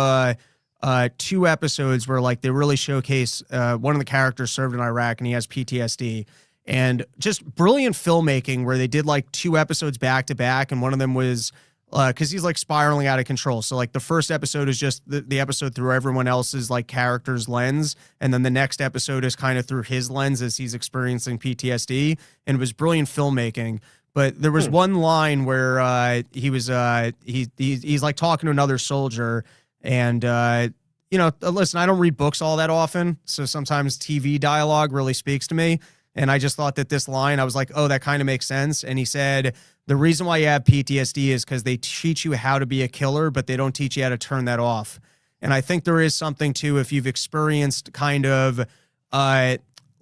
a 2 episodes where like they really showcase one of the characters served in Iraq and he has PTSD. And just brilliant filmmaking where they did like 2 episodes back to back. And one of them was because he's like spiraling out of control. So like the first episode is just the episode through everyone else's like character's lens. And then the next episode is kind of through his lens as he's experiencing PTSD. And it was brilliant filmmaking. But there was one line where he's like talking to another soldier. And, listen, I don't read books all that often. So sometimes TV dialogue really speaks to me. And I just thought that this line, I was like, oh, that kind of makes sense. And he said, the reason why you have PTSD is because they teach you how to be a killer, but they don't teach you how to turn that off. And I think there is something too, if you've experienced kind of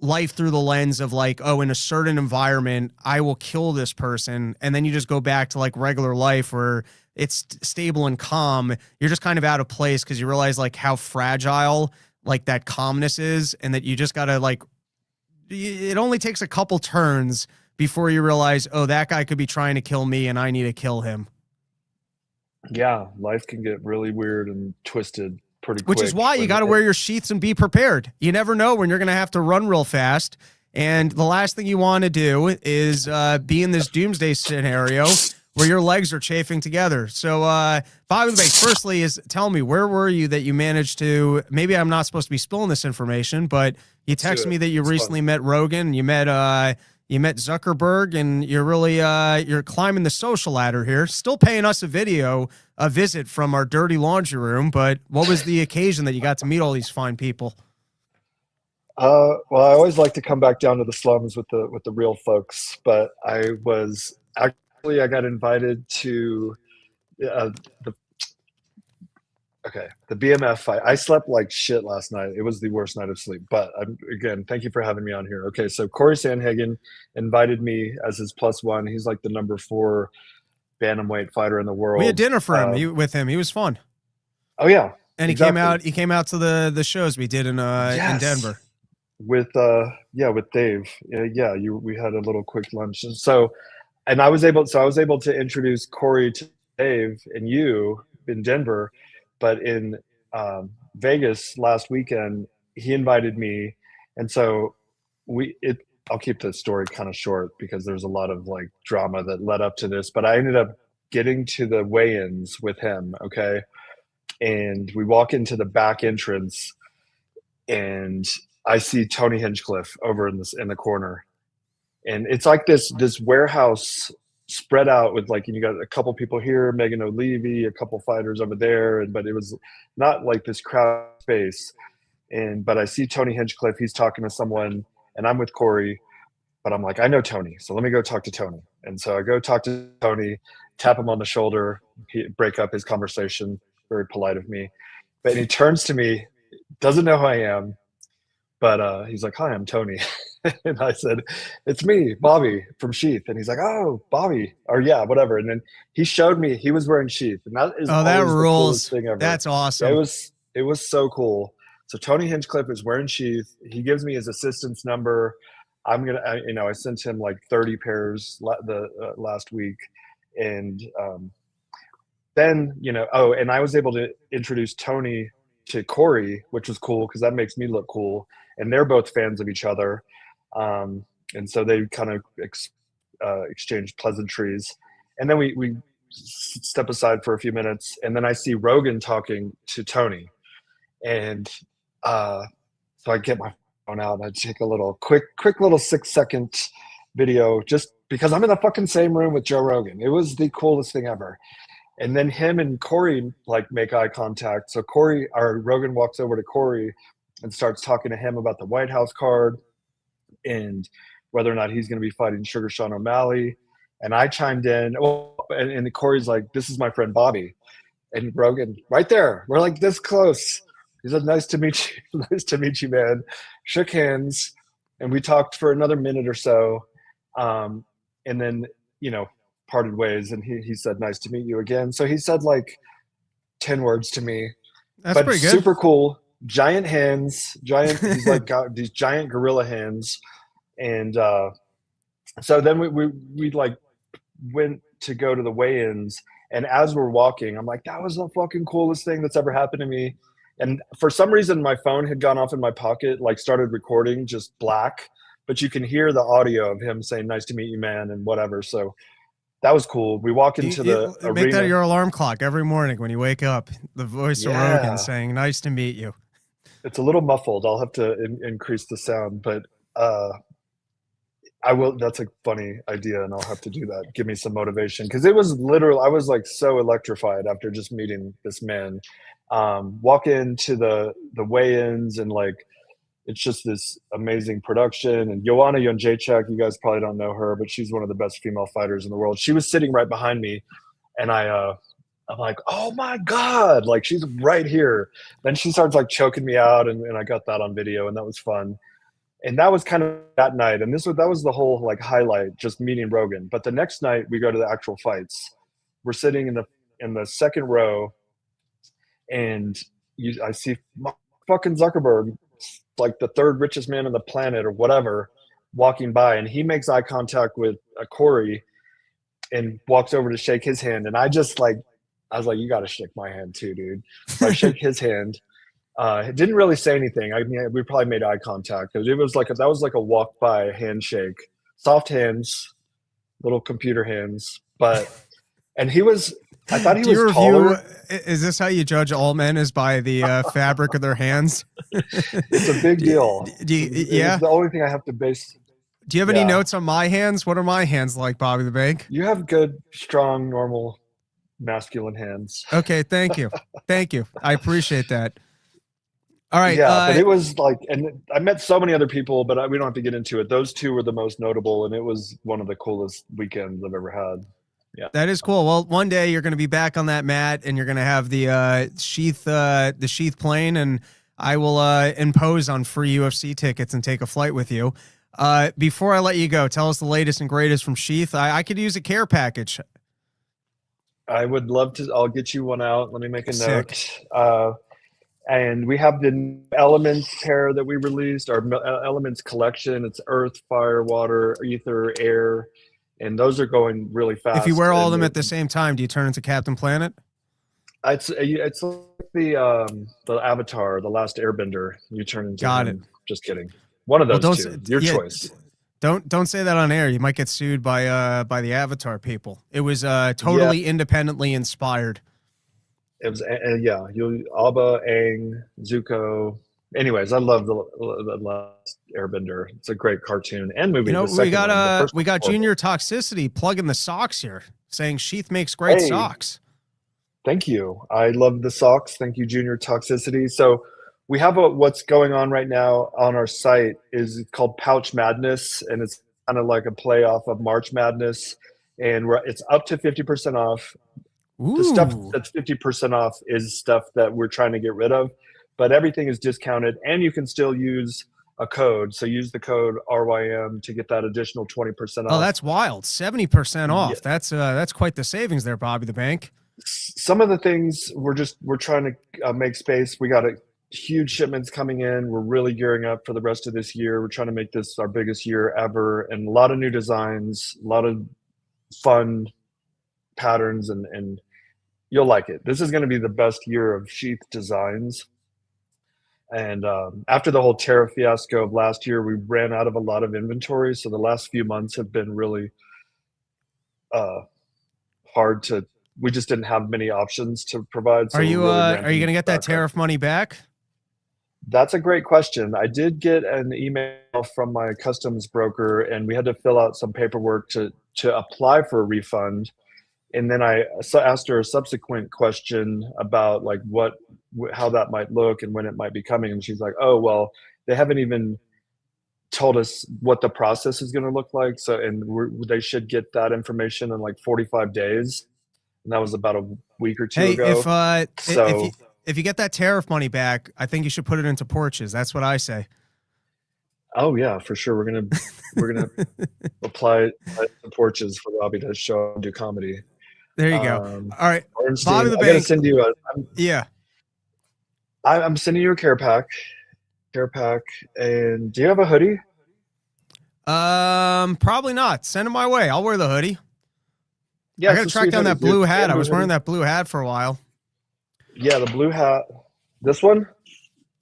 life through the lens of like, oh, in a certain environment, I will kill this person. And then you just go back to like regular life where it's stable and calm. You're just kind of out of place because you realize like how fragile like that calmness is, and that you just got to like, it only takes a couple turns before you realize, oh, that guy could be trying to kill me and I need to kill him. Yeah, life can get really weird and twisted pretty quick. Which is why you got to wear your sheaths and be prepared. You never know when you're going to have to run real fast. And the last thing you want to do is be in this doomsday scenario where your legs are chafing together. So, by the way, firstly tell me, where were you that you managed to, maybe I'm not supposed to be spilling this information, but you texted me that you recently met Rogan, you met Zuckerberg, and you're really, you're climbing the social ladder here, still paying us a visit from our dirty laundry room. But what was the occasion that you got to meet all these fine people? Well, I always like to come back down to the slums with the real folks, but I got invited to the BMF fight. I slept like shit last night. It was the worst night of sleep. But again, thank you for having me on here. Okay, so Corey Sandhagen invited me as his +1. He's like the number 4 bantamweight fighter in the world. We had dinner for him. With him, he was fun. Oh yeah, and exactly. He came out to the shows we did in Denver with Dave. We had a little quick lunch, and I was able to introduce Corey to Dave and you in Denver, but in Vegas last weekend, he invited me. And so I'll keep the story kind of short because there's a lot of like drama that led up to this, but I ended up getting to the weigh-ins with him. Okay. And we walk into the back entrance and I see Tony Hinchcliffe over in the corner. And it's like this warehouse spread out with like, you got a couple people here, Megan O'Leary, a couple fighters over there, but it was not like this crowd space. But I see Tony Hinchcliffe, he's talking to someone, and I'm with Corey, but I'm like, I know Tony, so let me go talk to Tony. And so I go talk to Tony, tap him on the shoulder, break up his conversation, very polite of me. But he turns to me, doesn't know who I am, but he's like, hi, I'm Tony. And I said, it's me, Bobby from Sheath. And he's like, oh, Bobby, or yeah, whatever. And then he showed me he was wearing Sheath. And that is that rules. The coolest thing ever. That's awesome. It was so cool. So Tony Hinchcliffe is wearing Sheath. He gives me his assistant's number. I sent him like 30 pairs last week. And then, and I was able to introduce Tony to Corey, which was cool because that makes me look cool. And they're both fans of each other. And so they kind of exchanged pleasantries. And then we step aside for a few minutes. And then I see Rogan talking to Tony. And so I get my out. I'd take a little quick little 6-second video just because I'm in the fucking same room with Joe Rogan. It was the coolest thing ever. And then him and Corey like make eye contact. So Rogan walks over to Corey and starts talking to him about the White House card and whether or not he's going to be fighting Sugar Sean O'Malley. And I chimed in, and Corey's like, "This is my friend Bobby." And Rogan, right there, we're like this close. He said, "Nice to meet you. Nice to meet you, man." Shook hands, and we talked for another minute or so. And then, parted ways. And he said, "Nice to meet you again." So he said like 10 words to me. That's pretty good. Super cool. Giant hands, he's like got these giant gorilla hands. And so then we like went to go to the weigh-ins. And as we're walking, I'm like, that was the fucking coolest thing that's ever happened to me. And for some reason, my phone had gone off in my pocket, like started recording just black, but you can hear the audio of him saying, "Nice to meet you, man," and whatever. So that was cool. We walk into the arena. Make that your alarm clock every morning when you wake up. The voice of Rogan saying, "Nice to meet you." It's a little muffled. I'll have to increase the sound, but I will. That's a funny idea, and I'll have to do that. Give me some motivation, because it was literal. I was like so electrified after just meeting this man. Walk into the weigh-ins, and like it's just this amazing production. And Joanna Jędrzejczyk, you guys probably don't know her, but she's one of the best female fighters in the world. She was sitting right behind me, and I'm like, "Oh my God," like she's right here. Then she starts like choking me out, and I got that on video, and that was fun. And that was kind of that night. And that was the whole like highlight, just meeting Rogan. But the next night we go to the actual fights. We're sitting in the second row, and I see fucking Zuckerberg, like the third richest man on the planet or whatever, walking by, and he makes eye contact with Corey and walks over to shake his hand. And I was like, "You got to shake my hand too, dude." So I shake his hand. Didn't really say anything. I mean, we probably made eye contact because that was like a walk by handshake, soft hands, little computer hands. And I thought he was taller. Is this how you judge all men? Is by the fabric of their hands? It's a big deal. It's the only thing I have to base. Do you have any notes on my hands? What are my hands like, Bobby the Bank? You have good, strong, normal, masculine hands. Okay, thank you. Thank you. I appreciate that. All right. Yeah, but it was like, and I met so many other people, but we don't have to get into it. Those two were the most notable, and it was one of the coolest weekends I've ever had. Yeah, that is cool. Well, one day you're going to be back on that mat, and you're going to have the Sheath plane, and I will impose on free UFC tickets and take a flight with you. Before I let you go, tell us the latest and greatest from Sheath. I could use a care package. I would love to. I'll get you one out. Let me make a note. And we have the Elements pair that we released, our Elements collection. It's earth, fire, water, ether, air, and those are going really fast. If you wear all of them at the same time, do you turn into Captain Planet? It's like the Avatar, the Last Airbender. You turn into. Got it. Just kidding. One of those two. Your choice. Don't say that on air. You might get sued by the Avatar people. It was totally independently inspired. It was Abba, Aang, Zuko. Anyways, I love the Last Airbender. It's a great cartoon and movie. We got Junior Toxicity plugging the socks here, saying Sheath makes great socks. Thank you. I love the socks. Thank you, Junior Toxicity. So we have what's going on right now on our site is called Pouch Madness, and it's kind of like a play off of March Madness, and it's up to 50% off. Ooh. The stuff that's 50% off is stuff that we're trying to get rid of, but everything is discounted, and you can still use a code. So use the code RYM to get that additional 20% off. Oh, that's wild. 70% off. Yeah. That's quite the savings there, Bobby the Bank. Some of the things we're trying to make space. We got huge shipments coming in. We're really gearing up for the rest of this year. We're trying to make this our biggest year ever, and a lot of new designs, a lot of fun patterns, and you'll like it. This is going to be the best year of Sheath designs. And after the whole tariff fiasco of last year, we ran out of a lot of inventory. So the last few months have been really hard to. We just didn't have many options to provide. So are you going to get that tariff money back? That's a great question. I did get an email from my customs broker, and we had to fill out some paperwork to apply for a refund. And then I asked her a subsequent question about like how that might look and when it might be coming. And she's like, oh, well, they haven't even told us what the process is going to look like. So, and they should get that information in like 45 days. And that was about a week or two ago. If you get that tariff money back, I think you should put it into porches. That's what I say. Oh yeah, for sure. We're gonna apply the porches for Robbie to show up and do comedy. There you go. All right, Bernstein, Bobby the I gotta Bank. send you I'm sending you a care pack, and do you have a hoodie? Probably not. Send it my way. I'll wear the hoodie. Yeah, I gotta track down that blue hat. I was wearing that blue hat for a while. Yeah, the blue hat. This one?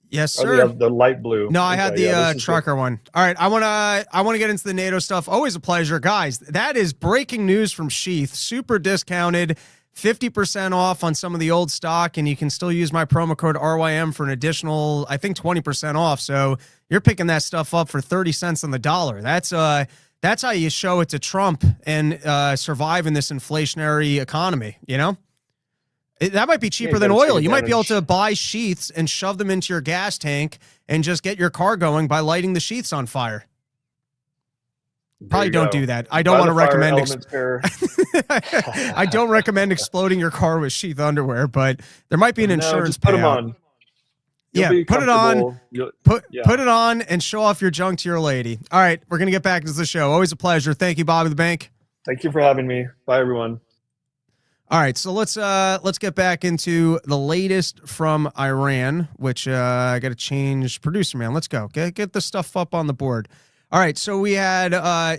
Yes, Or sir. the light blue. No, I had the this is trucker one. All right, I wanna get into the NATO stuff. Always a pleasure, guys. That is breaking news from Sheath. Super discounted, 50% off on some of the old stock, and you can still use my promo code RYM for an additional, I think, 20% off. So you're picking that stuff up for 30 cents on the dollar. That's how you show it to Trump and survive in this inflationary economy. You know. That might be cheaper than oil. You might be able to buy sheaths and shove them into your gas tank and just get your car going by lighting the sheaths on fire. Probably don't do that. I don't want to recommend I don't recommend exploding your car with sheath underwear, but there might be an insurance just put them payout. on. Yeah, put it on. Put it on and show off your junk to your lady. All right, we're gonna get back to the show. Always a pleasure. Thank you, Bobby the Bank. Thank you for having me. Bye, everyone. All right, so let's get back into the latest from Iran, which I got to change producer man. Let's go. Get the stuff up on the board. All right, so we had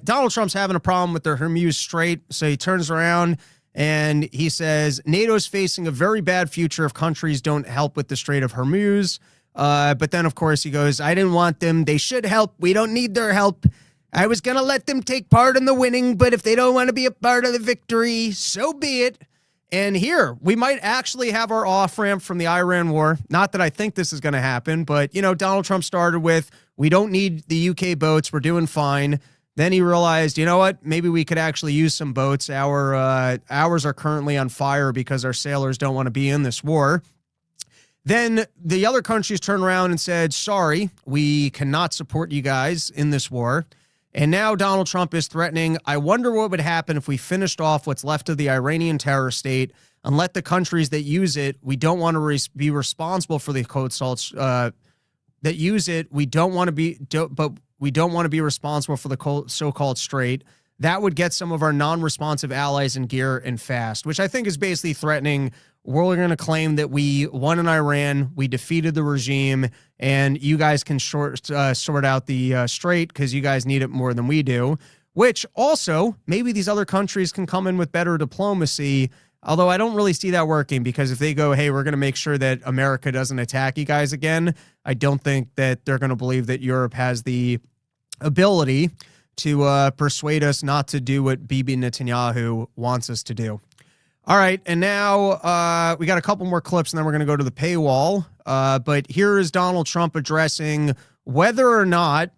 Donald Trump's having a problem with the Hormuz Strait, so he turns around and he says NATO's facing a very bad future if countries don't help with the Strait of Hormuz. But then, of course, he goes, I didn't want them. They should help. We don't need their help. I was going to let them take part in the winning, but if they don't want to be a part of the victory, so be it. And here, we might actually have our off-ramp from the Iran war. Not that I think this is going to happen, but, you know, Donald Trump started with, we don't need the UK boats, we're doing fine. Then he realized, you know what, maybe we could actually use some boats. Ours are currently on fire because our sailors don't want to be in this war. Then the other countries turned around and said, sorry, we cannot support you guys in this war. And now Donald Trump is threatening, I wonder what would happen if we finished off what's left of the Iranian terror state and let the countries that use it, we don't want to be responsible for the cold salts that use it. We don't want to be, but we don't want to be responsible for the so-called strait. That would get some of our non-responsive allies in gear and fast, which I think is basically threatening. We're going to claim that we won in Iran, we defeated the regime, and you guys can sort out the strait because you guys need it more than we do, which also maybe these other countries can come in with better diplomacy, although I don't really see that working because if they go, hey, we're going to make sure that America doesn't attack you guys again, I don't think that they're going to believe that Europe has the ability to persuade us not to do what Bibi Netanyahu wants us to do. All right, and now we got a couple more clips, and then we're going to go to the paywall. But here is Donald Trump addressing whether or not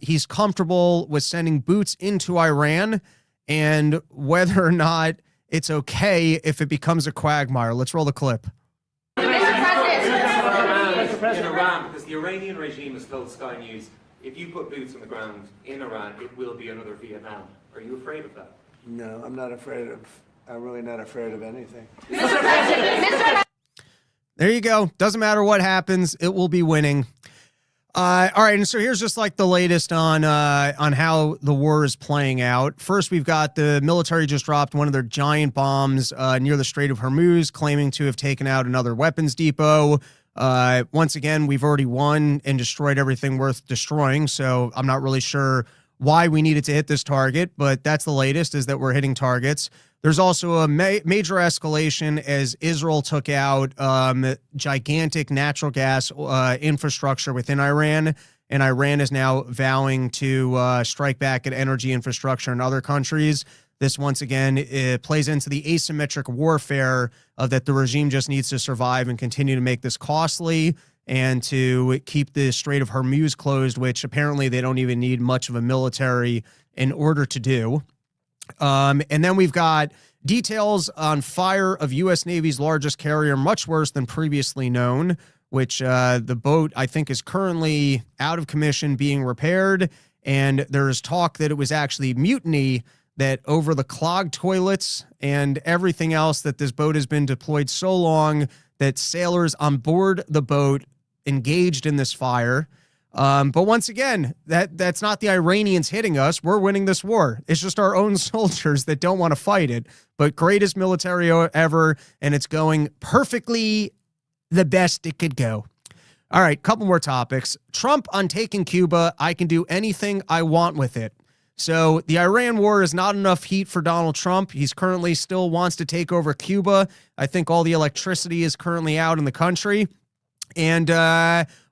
he's comfortable with sending boots into Iran and whether or not it's okay if it becomes a quagmire. Let's roll the clip. Mr. President, Iran, because the Iranian regime has told Sky News, if you put boots on the ground in Iran, it will be another Vietnam. Are you afraid of that? No, I'm not afraid of. I'm really not afraid of anything. There you go. Doesn't matter what happens, it will be winning. All right, and so here's just like the latest on how the war is playing out. First, we've got the military just dropped one of their giant bombs near the Strait of Hormuz, claiming to have taken out another weapons depot. Once again, we've already won and destroyed everything worth destroying, so I'm not really sure why we needed to hit this target, but that's the latest, is that we're hitting targets. There's also a major escalation as Israel took out gigantic natural gas infrastructure within Iran, and Iran is now vowing to strike back at energy infrastructure in other countries. This, once again, it plays into the asymmetric warfare of that the regime just needs to survive and continue to make this costly. and to keep the Strait of Hormuz closed, which apparently they don't even need much of a military in order to do. And then we've got details on fire of U.S. Navy's largest carrier, much worse than previously known, which the boat, I think, is currently out of commission being repaired. And there is talk that it was actually mutiny, that over the clogged toilets and everything else, that this boat has been deployed so long that sailors on board the boat engaged in this fire. But once again, that's not the Iranians hitting us. We're winning this war. It's just our own soldiers that don't want to fight it. But greatest military ever, and it's going perfectly the best it could go. All right, couple more topics. Trump on taking Cuba. I can do anything I want with it. So the Iran war is not enough heat for Donald Trump. He's currently still wants to take over Cuba. I think all the electricity is currently out in the country. And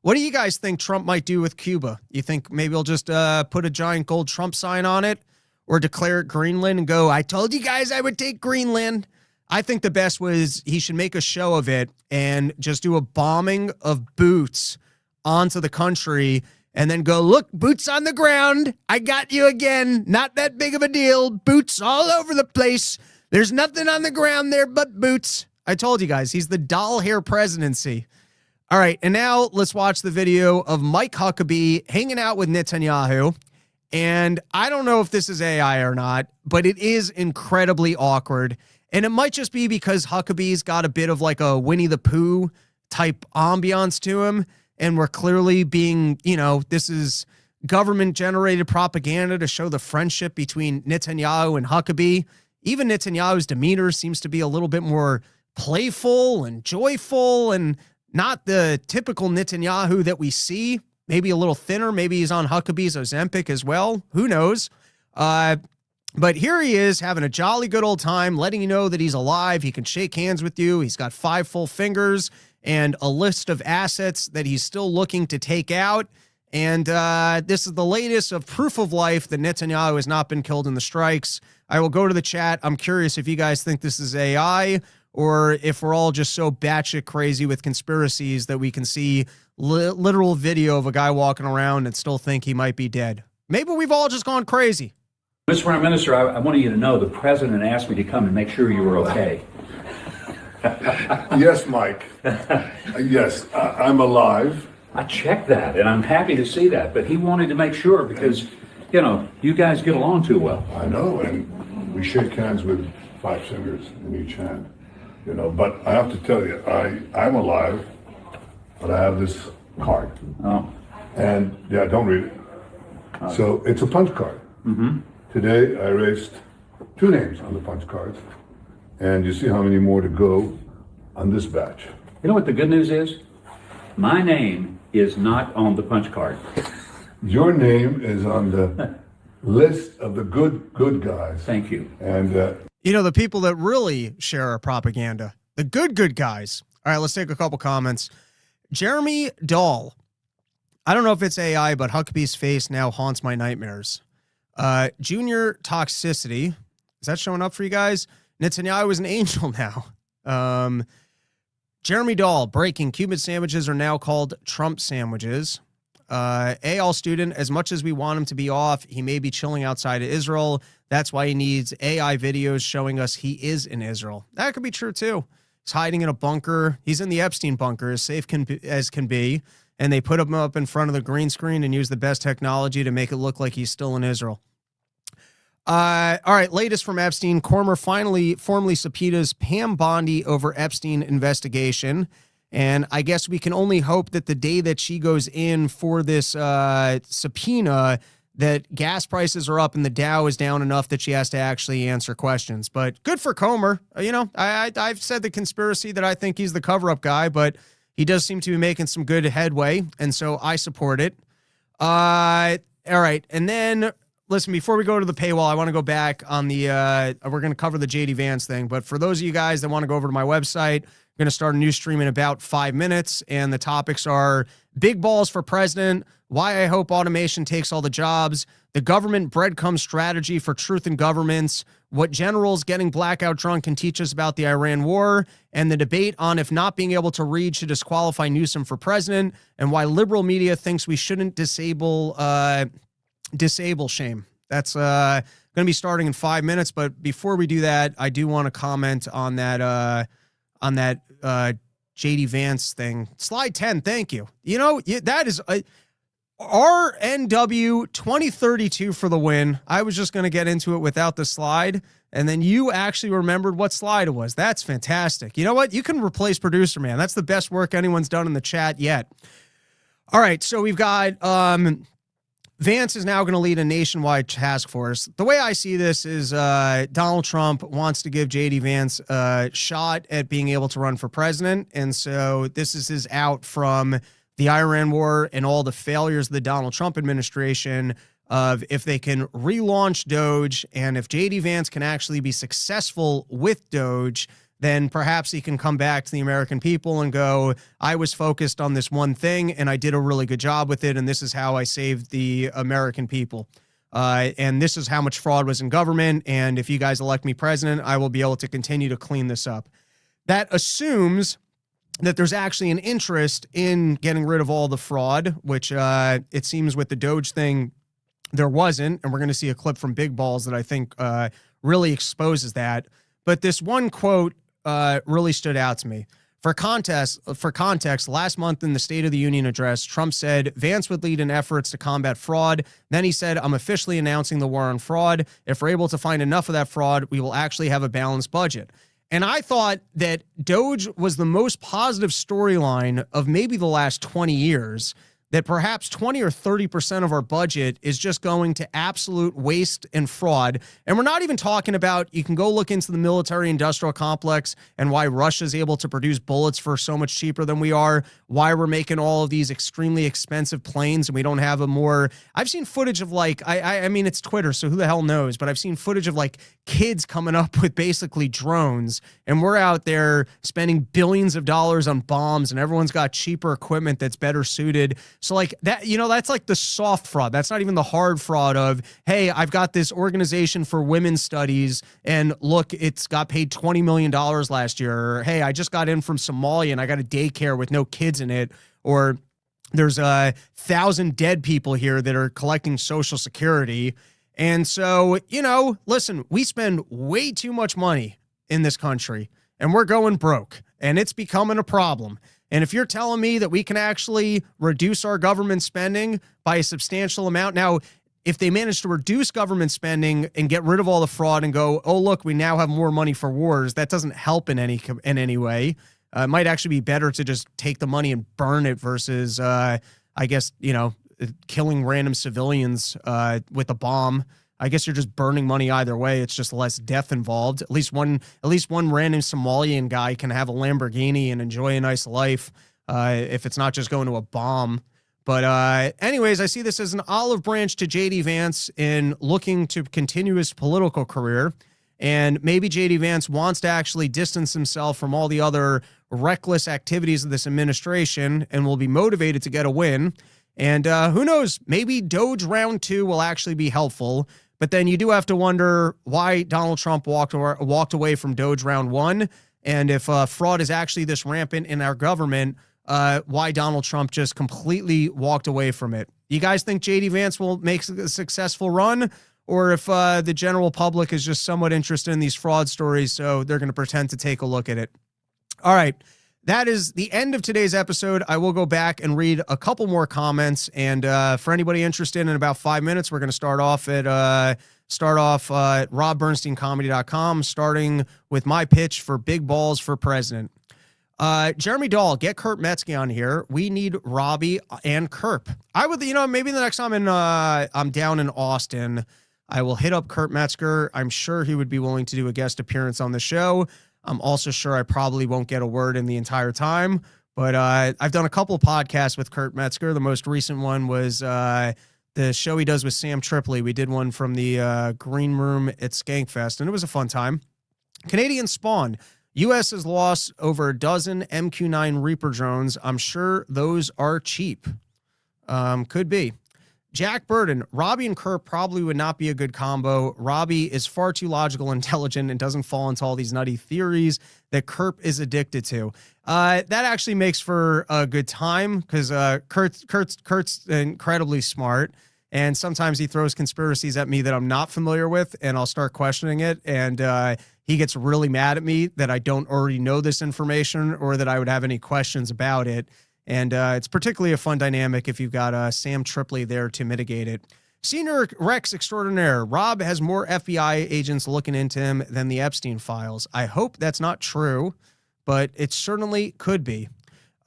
what do you guys think Trump might do with Cuba? You think maybe he'll just put a giant gold Trump sign on it, or declare it Greenland and go, I told you guys I would take Greenland? I think the best was he should make a show of it and just do a bombing of boots onto the country and then go, look, boots on the ground. I got you again. Not that big of a deal. Boots all over the place. There's nothing on the ground there but boots. I told you guys, he's the doll hair presidency. All right, and now let's watch the video of Mike Huckabee hanging out with Netanyahu. And I don't know if this is AI or not, but it is incredibly awkward. And it might just be because Huckabee's got a bit of like a Winnie the Pooh type ambiance to him. And we're clearly being, this is government-generated propaganda to show the friendship between Netanyahu and Huckabee. Even Netanyahu's demeanor seems to be a little bit more playful and joyful and not the typical Netanyahu that we see. Maybe a little thinner. Maybe he's on Huckabee's Ozempic as well. Who knows? But here he is having a jolly good old time, letting you know that he's alive. He can shake hands with you. He's got 5 full fingers and a list of assets that he's still looking to take out. And this is the latest of proof of life that Netanyahu has not been killed in the strikes. I will go to the chat. I'm curious if you guys think this is AI or if we're all just so batshit crazy with conspiracies that we can see literal video of a guy walking around and still think he might be dead. Maybe we've all just gone crazy. Mr. Prime Minister, I wanted you to know the president asked me to come and make sure you were okay. Yes, Mike. Yes, I'm alive. I checked that, and I'm happy to see that. But he wanted to make sure because, you guys get along too well. I know, and we shake hands with 5 fingers in each hand. But I have to tell you, I'm alive, but I have this card. Oh. And, don't read it. So it's a punch card. Mm-hmm. Today, I erased 2 names on the punch cards. And you see how many more to go on this batch. You know what the good news is? My name is not on the punch card. Your name is on the list of the good guys. Thank you. And the people that really share our propaganda, the good guys. All right, let's take a couple comments. Jeremy Dahl. I don't know if it's AI, but Huckabee's face now haunts my nightmares. Junior Toxicity. Is that showing up for you guys? Netanyahu is an angel now. Jeremy Dahl, breaking. Cuban sandwiches are now called Trump sandwiches. AL student, as much as we want him to be off, he may be chilling outside of Israel. That's why he needs AI videos showing us he is in Israel. That could be true, too. He's hiding in a bunker. He's in the Epstein bunker, as safe as can be. And they put him up in front of the green screen and use the best technology to make it look like he's still in Israel. All right, latest from Epstein. Cormer formally subpoenas Pam Bondi over Epstein investigation. And I guess we can only hope that the day that she goes in for this subpoena, that gas prices are up and the Dow is down enough that she has to actually answer questions. But good for Comer. I've said the conspiracy that I think he's the cover-up guy, but he does seem to be making some good headway, and so I support it. All right, and then... Listen, before we go to the paywall, I want to go back on the, we're going to cover the JD Vance thing, but for those of you guys that want to go over to my website, I'm going to start a new stream in about 5 minutes, and the topics are Big balls for president. Why I hope automation takes all the jobs. The government breadcrumb strategy for truth in governments. What generals getting blackout drunk can teach us about the Iran war. And the debate on if not being able to read should disqualify Newsom for president. And why liberal media thinks we shouldn't disable shame. That's going to be starting in 5 minutes. But before we do that, I do want to comment on that JD Vance thing. Slide 10, thank you. You know, that is RNW 2032 for the win. I was just going to get into it without the slide, and then you actually remembered what slide it was. That's fantastic. You know what? You can replace producer, man. That's the best work anyone's done in the chat yet. All right, so we've got Vance is now going to lead a nationwide task force. The way I see this is Donald Trump wants to give JD Vance a shot at being able to run for president, and so this is his out from the Iran war and all the failures of the Donald Trump administration of if they can relaunch DOGE, and if JD Vance can actually be successful with DOGE, then perhaps he can come back to the American people and go, I was focused on this one thing and I did a really good job with it, and this is how I saved the American people. And this is how much fraud was in government, and if you guys elect me president, I will be able to continue to clean this up. That assumes that there's actually an interest in getting rid of all the fraud, which it seems with the DOGE thing, there wasn't. And we're going to see a clip from Big Balls that I think really exposes that. But this one quote really stood out to me. For context, last month in the State of the Union address, Trump said Vance would lead in efforts to combat fraud. Then he said, I'm officially announcing the war on fraud. If we're able to find enough of that fraud, we will actually have a balanced budget. And I thought that DOGE was the most positive storyline of maybe the last 20 years, that perhaps 20 or 30% of our budget is just going to absolute waste and fraud. And we're not even talking about, you can go look into the military industrial complex and why Russia's able to produce bullets for so much cheaper than we are, why we're making all of these extremely expensive planes and we don't have a more, I've seen footage of like, I mean, it's Twitter, so who the hell knows, but I've seen footage of like kids coming up with basically drones, and we're out there spending billions of dollars on bombs and everyone's got cheaper equipment that's better suited. So like that, you know, that's like the soft fraud. That's not even the hard fraud of, hey, I've got this organization for women's studies and look, it's got paid $20 million last year. Or, hey, I just got in from Somalia and I got a daycare with no kids in it. Or there's 1,000 dead people here that are collecting Social Security. And so, you know, listen, we spend way too much money in this country and we're going broke and it's becoming a problem. And if you're telling me that we can actually reduce our government spending by a substantial amount, now, if they manage to reduce government spending and get rid of all the fraud and go, oh, look, we now have more money for wars, that doesn't help in any way. It might actually be better to just take the money and burn it versus, I guess, you know, killing random civilians with a bomb. I guess you're just burning money either way. It's just less death involved. At least one random Somalian guy can have a Lamborghini and enjoy a nice life if it's not just going to a bomb. But anyways, I see this as an olive branch to JD Vance in looking to continue his political career. And maybe JD Vance wants to actually distance himself from all the other reckless activities of this administration and will be motivated to get a win. And who knows, maybe DOGE round 2 will actually be helpful. But then you do have to wonder why Donald Trump walked away from DOGE round 1. And if fraud is actually this rampant in our government, why Donald Trump just completely walked away from it. You guys think JD Vance will make a successful run? Or if the general public is just somewhat interested in these fraud stories, so they're going to pretend to take a look at it. All right. That is the end of today's episode. I will go back and read a couple more comments. And for anybody interested, in about 5 minutes, we're going to start off at robbernsteincomedy.com, starting with my pitch for Big Balls for President. Jeremy Dahl, get Kurt Metzger on here. We need Robbie and Kerp. I would, you know, maybe the next time I'm down in Austin, I will hit up Kurt Metzger. I'm sure he would be willing to do a guest appearance on the show. I'm also sure I probably won't get a word in the entire time, but I've done a couple of podcasts with Kurt Metzger. The most recent one was the show he does with Sam Tripoli. We did one from the green room at Skankfest, and it was a fun time. Canadian Spawn, U.S. has lost over a dozen MQ-9 Reaper drones. I'm sure those are cheap. Could be. Jack Burden, Robbie and Kurt probably would not be a good combo. Robbie is far too logical and intelligent and doesn't fall into all these nutty theories that Kurt is addicted to. That actually makes for a good time because Kurt's incredibly smart, and sometimes he throws conspiracies at me that I'm not familiar with, and I'll start questioning it, and he gets really mad at me that I don't already know this information or that I would have any questions about it. And it's particularly a fun dynamic if you've got Sam Tripoli there to mitigate it. Senior Rex Extraordinaire. Rob has more FBI agents looking into him than the Epstein files. I hope that's not true, but it certainly could be.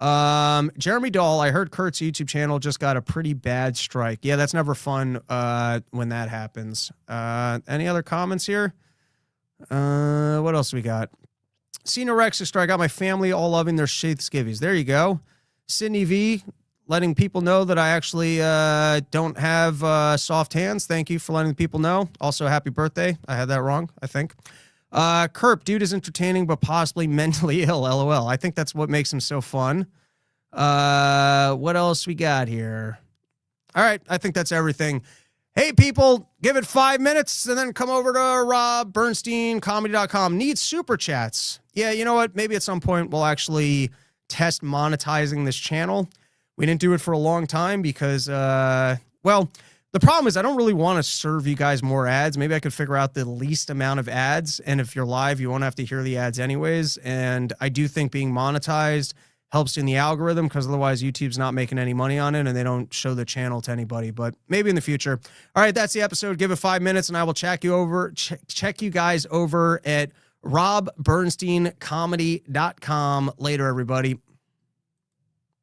Jeremy Dahl, I heard Kurt's YouTube channel just got a pretty bad strike. Yeah, that's never fun when that happens. Any other comments here? What else we got? Senior Rex Extraordinaire. I got my family all loving their Sheath skivvies. There you go. Sydney V, letting people know that I actually don't have soft hands. Thank you for letting people know. Also, happy birthday. I had that wrong, I think. Kerp, dude is entertaining but possibly mentally ill, LOL. I think that's what makes him so fun. What else we got here? All right, I think that's everything. Hey, people, give it 5 minutes and then come over to Rob Bernstein, comedy.com. Need super chats. Yeah, you know what? Maybe at some point we'll actually test monetizing this channel. We didn't do it for a long time because, well, the problem is I don't really want to serve you guys more ads. Maybe I could figure out the least amount of ads, and if you're live, you won't have to hear the ads anyways. And I do think being monetized helps in the algorithm because otherwise YouTube's not making any money on it and they don't show the channel to anybody, but maybe in the future. All right, that's the episode. Give it 5 minutes and I will check you guys over at robbernsteincomedy.com later, everybody.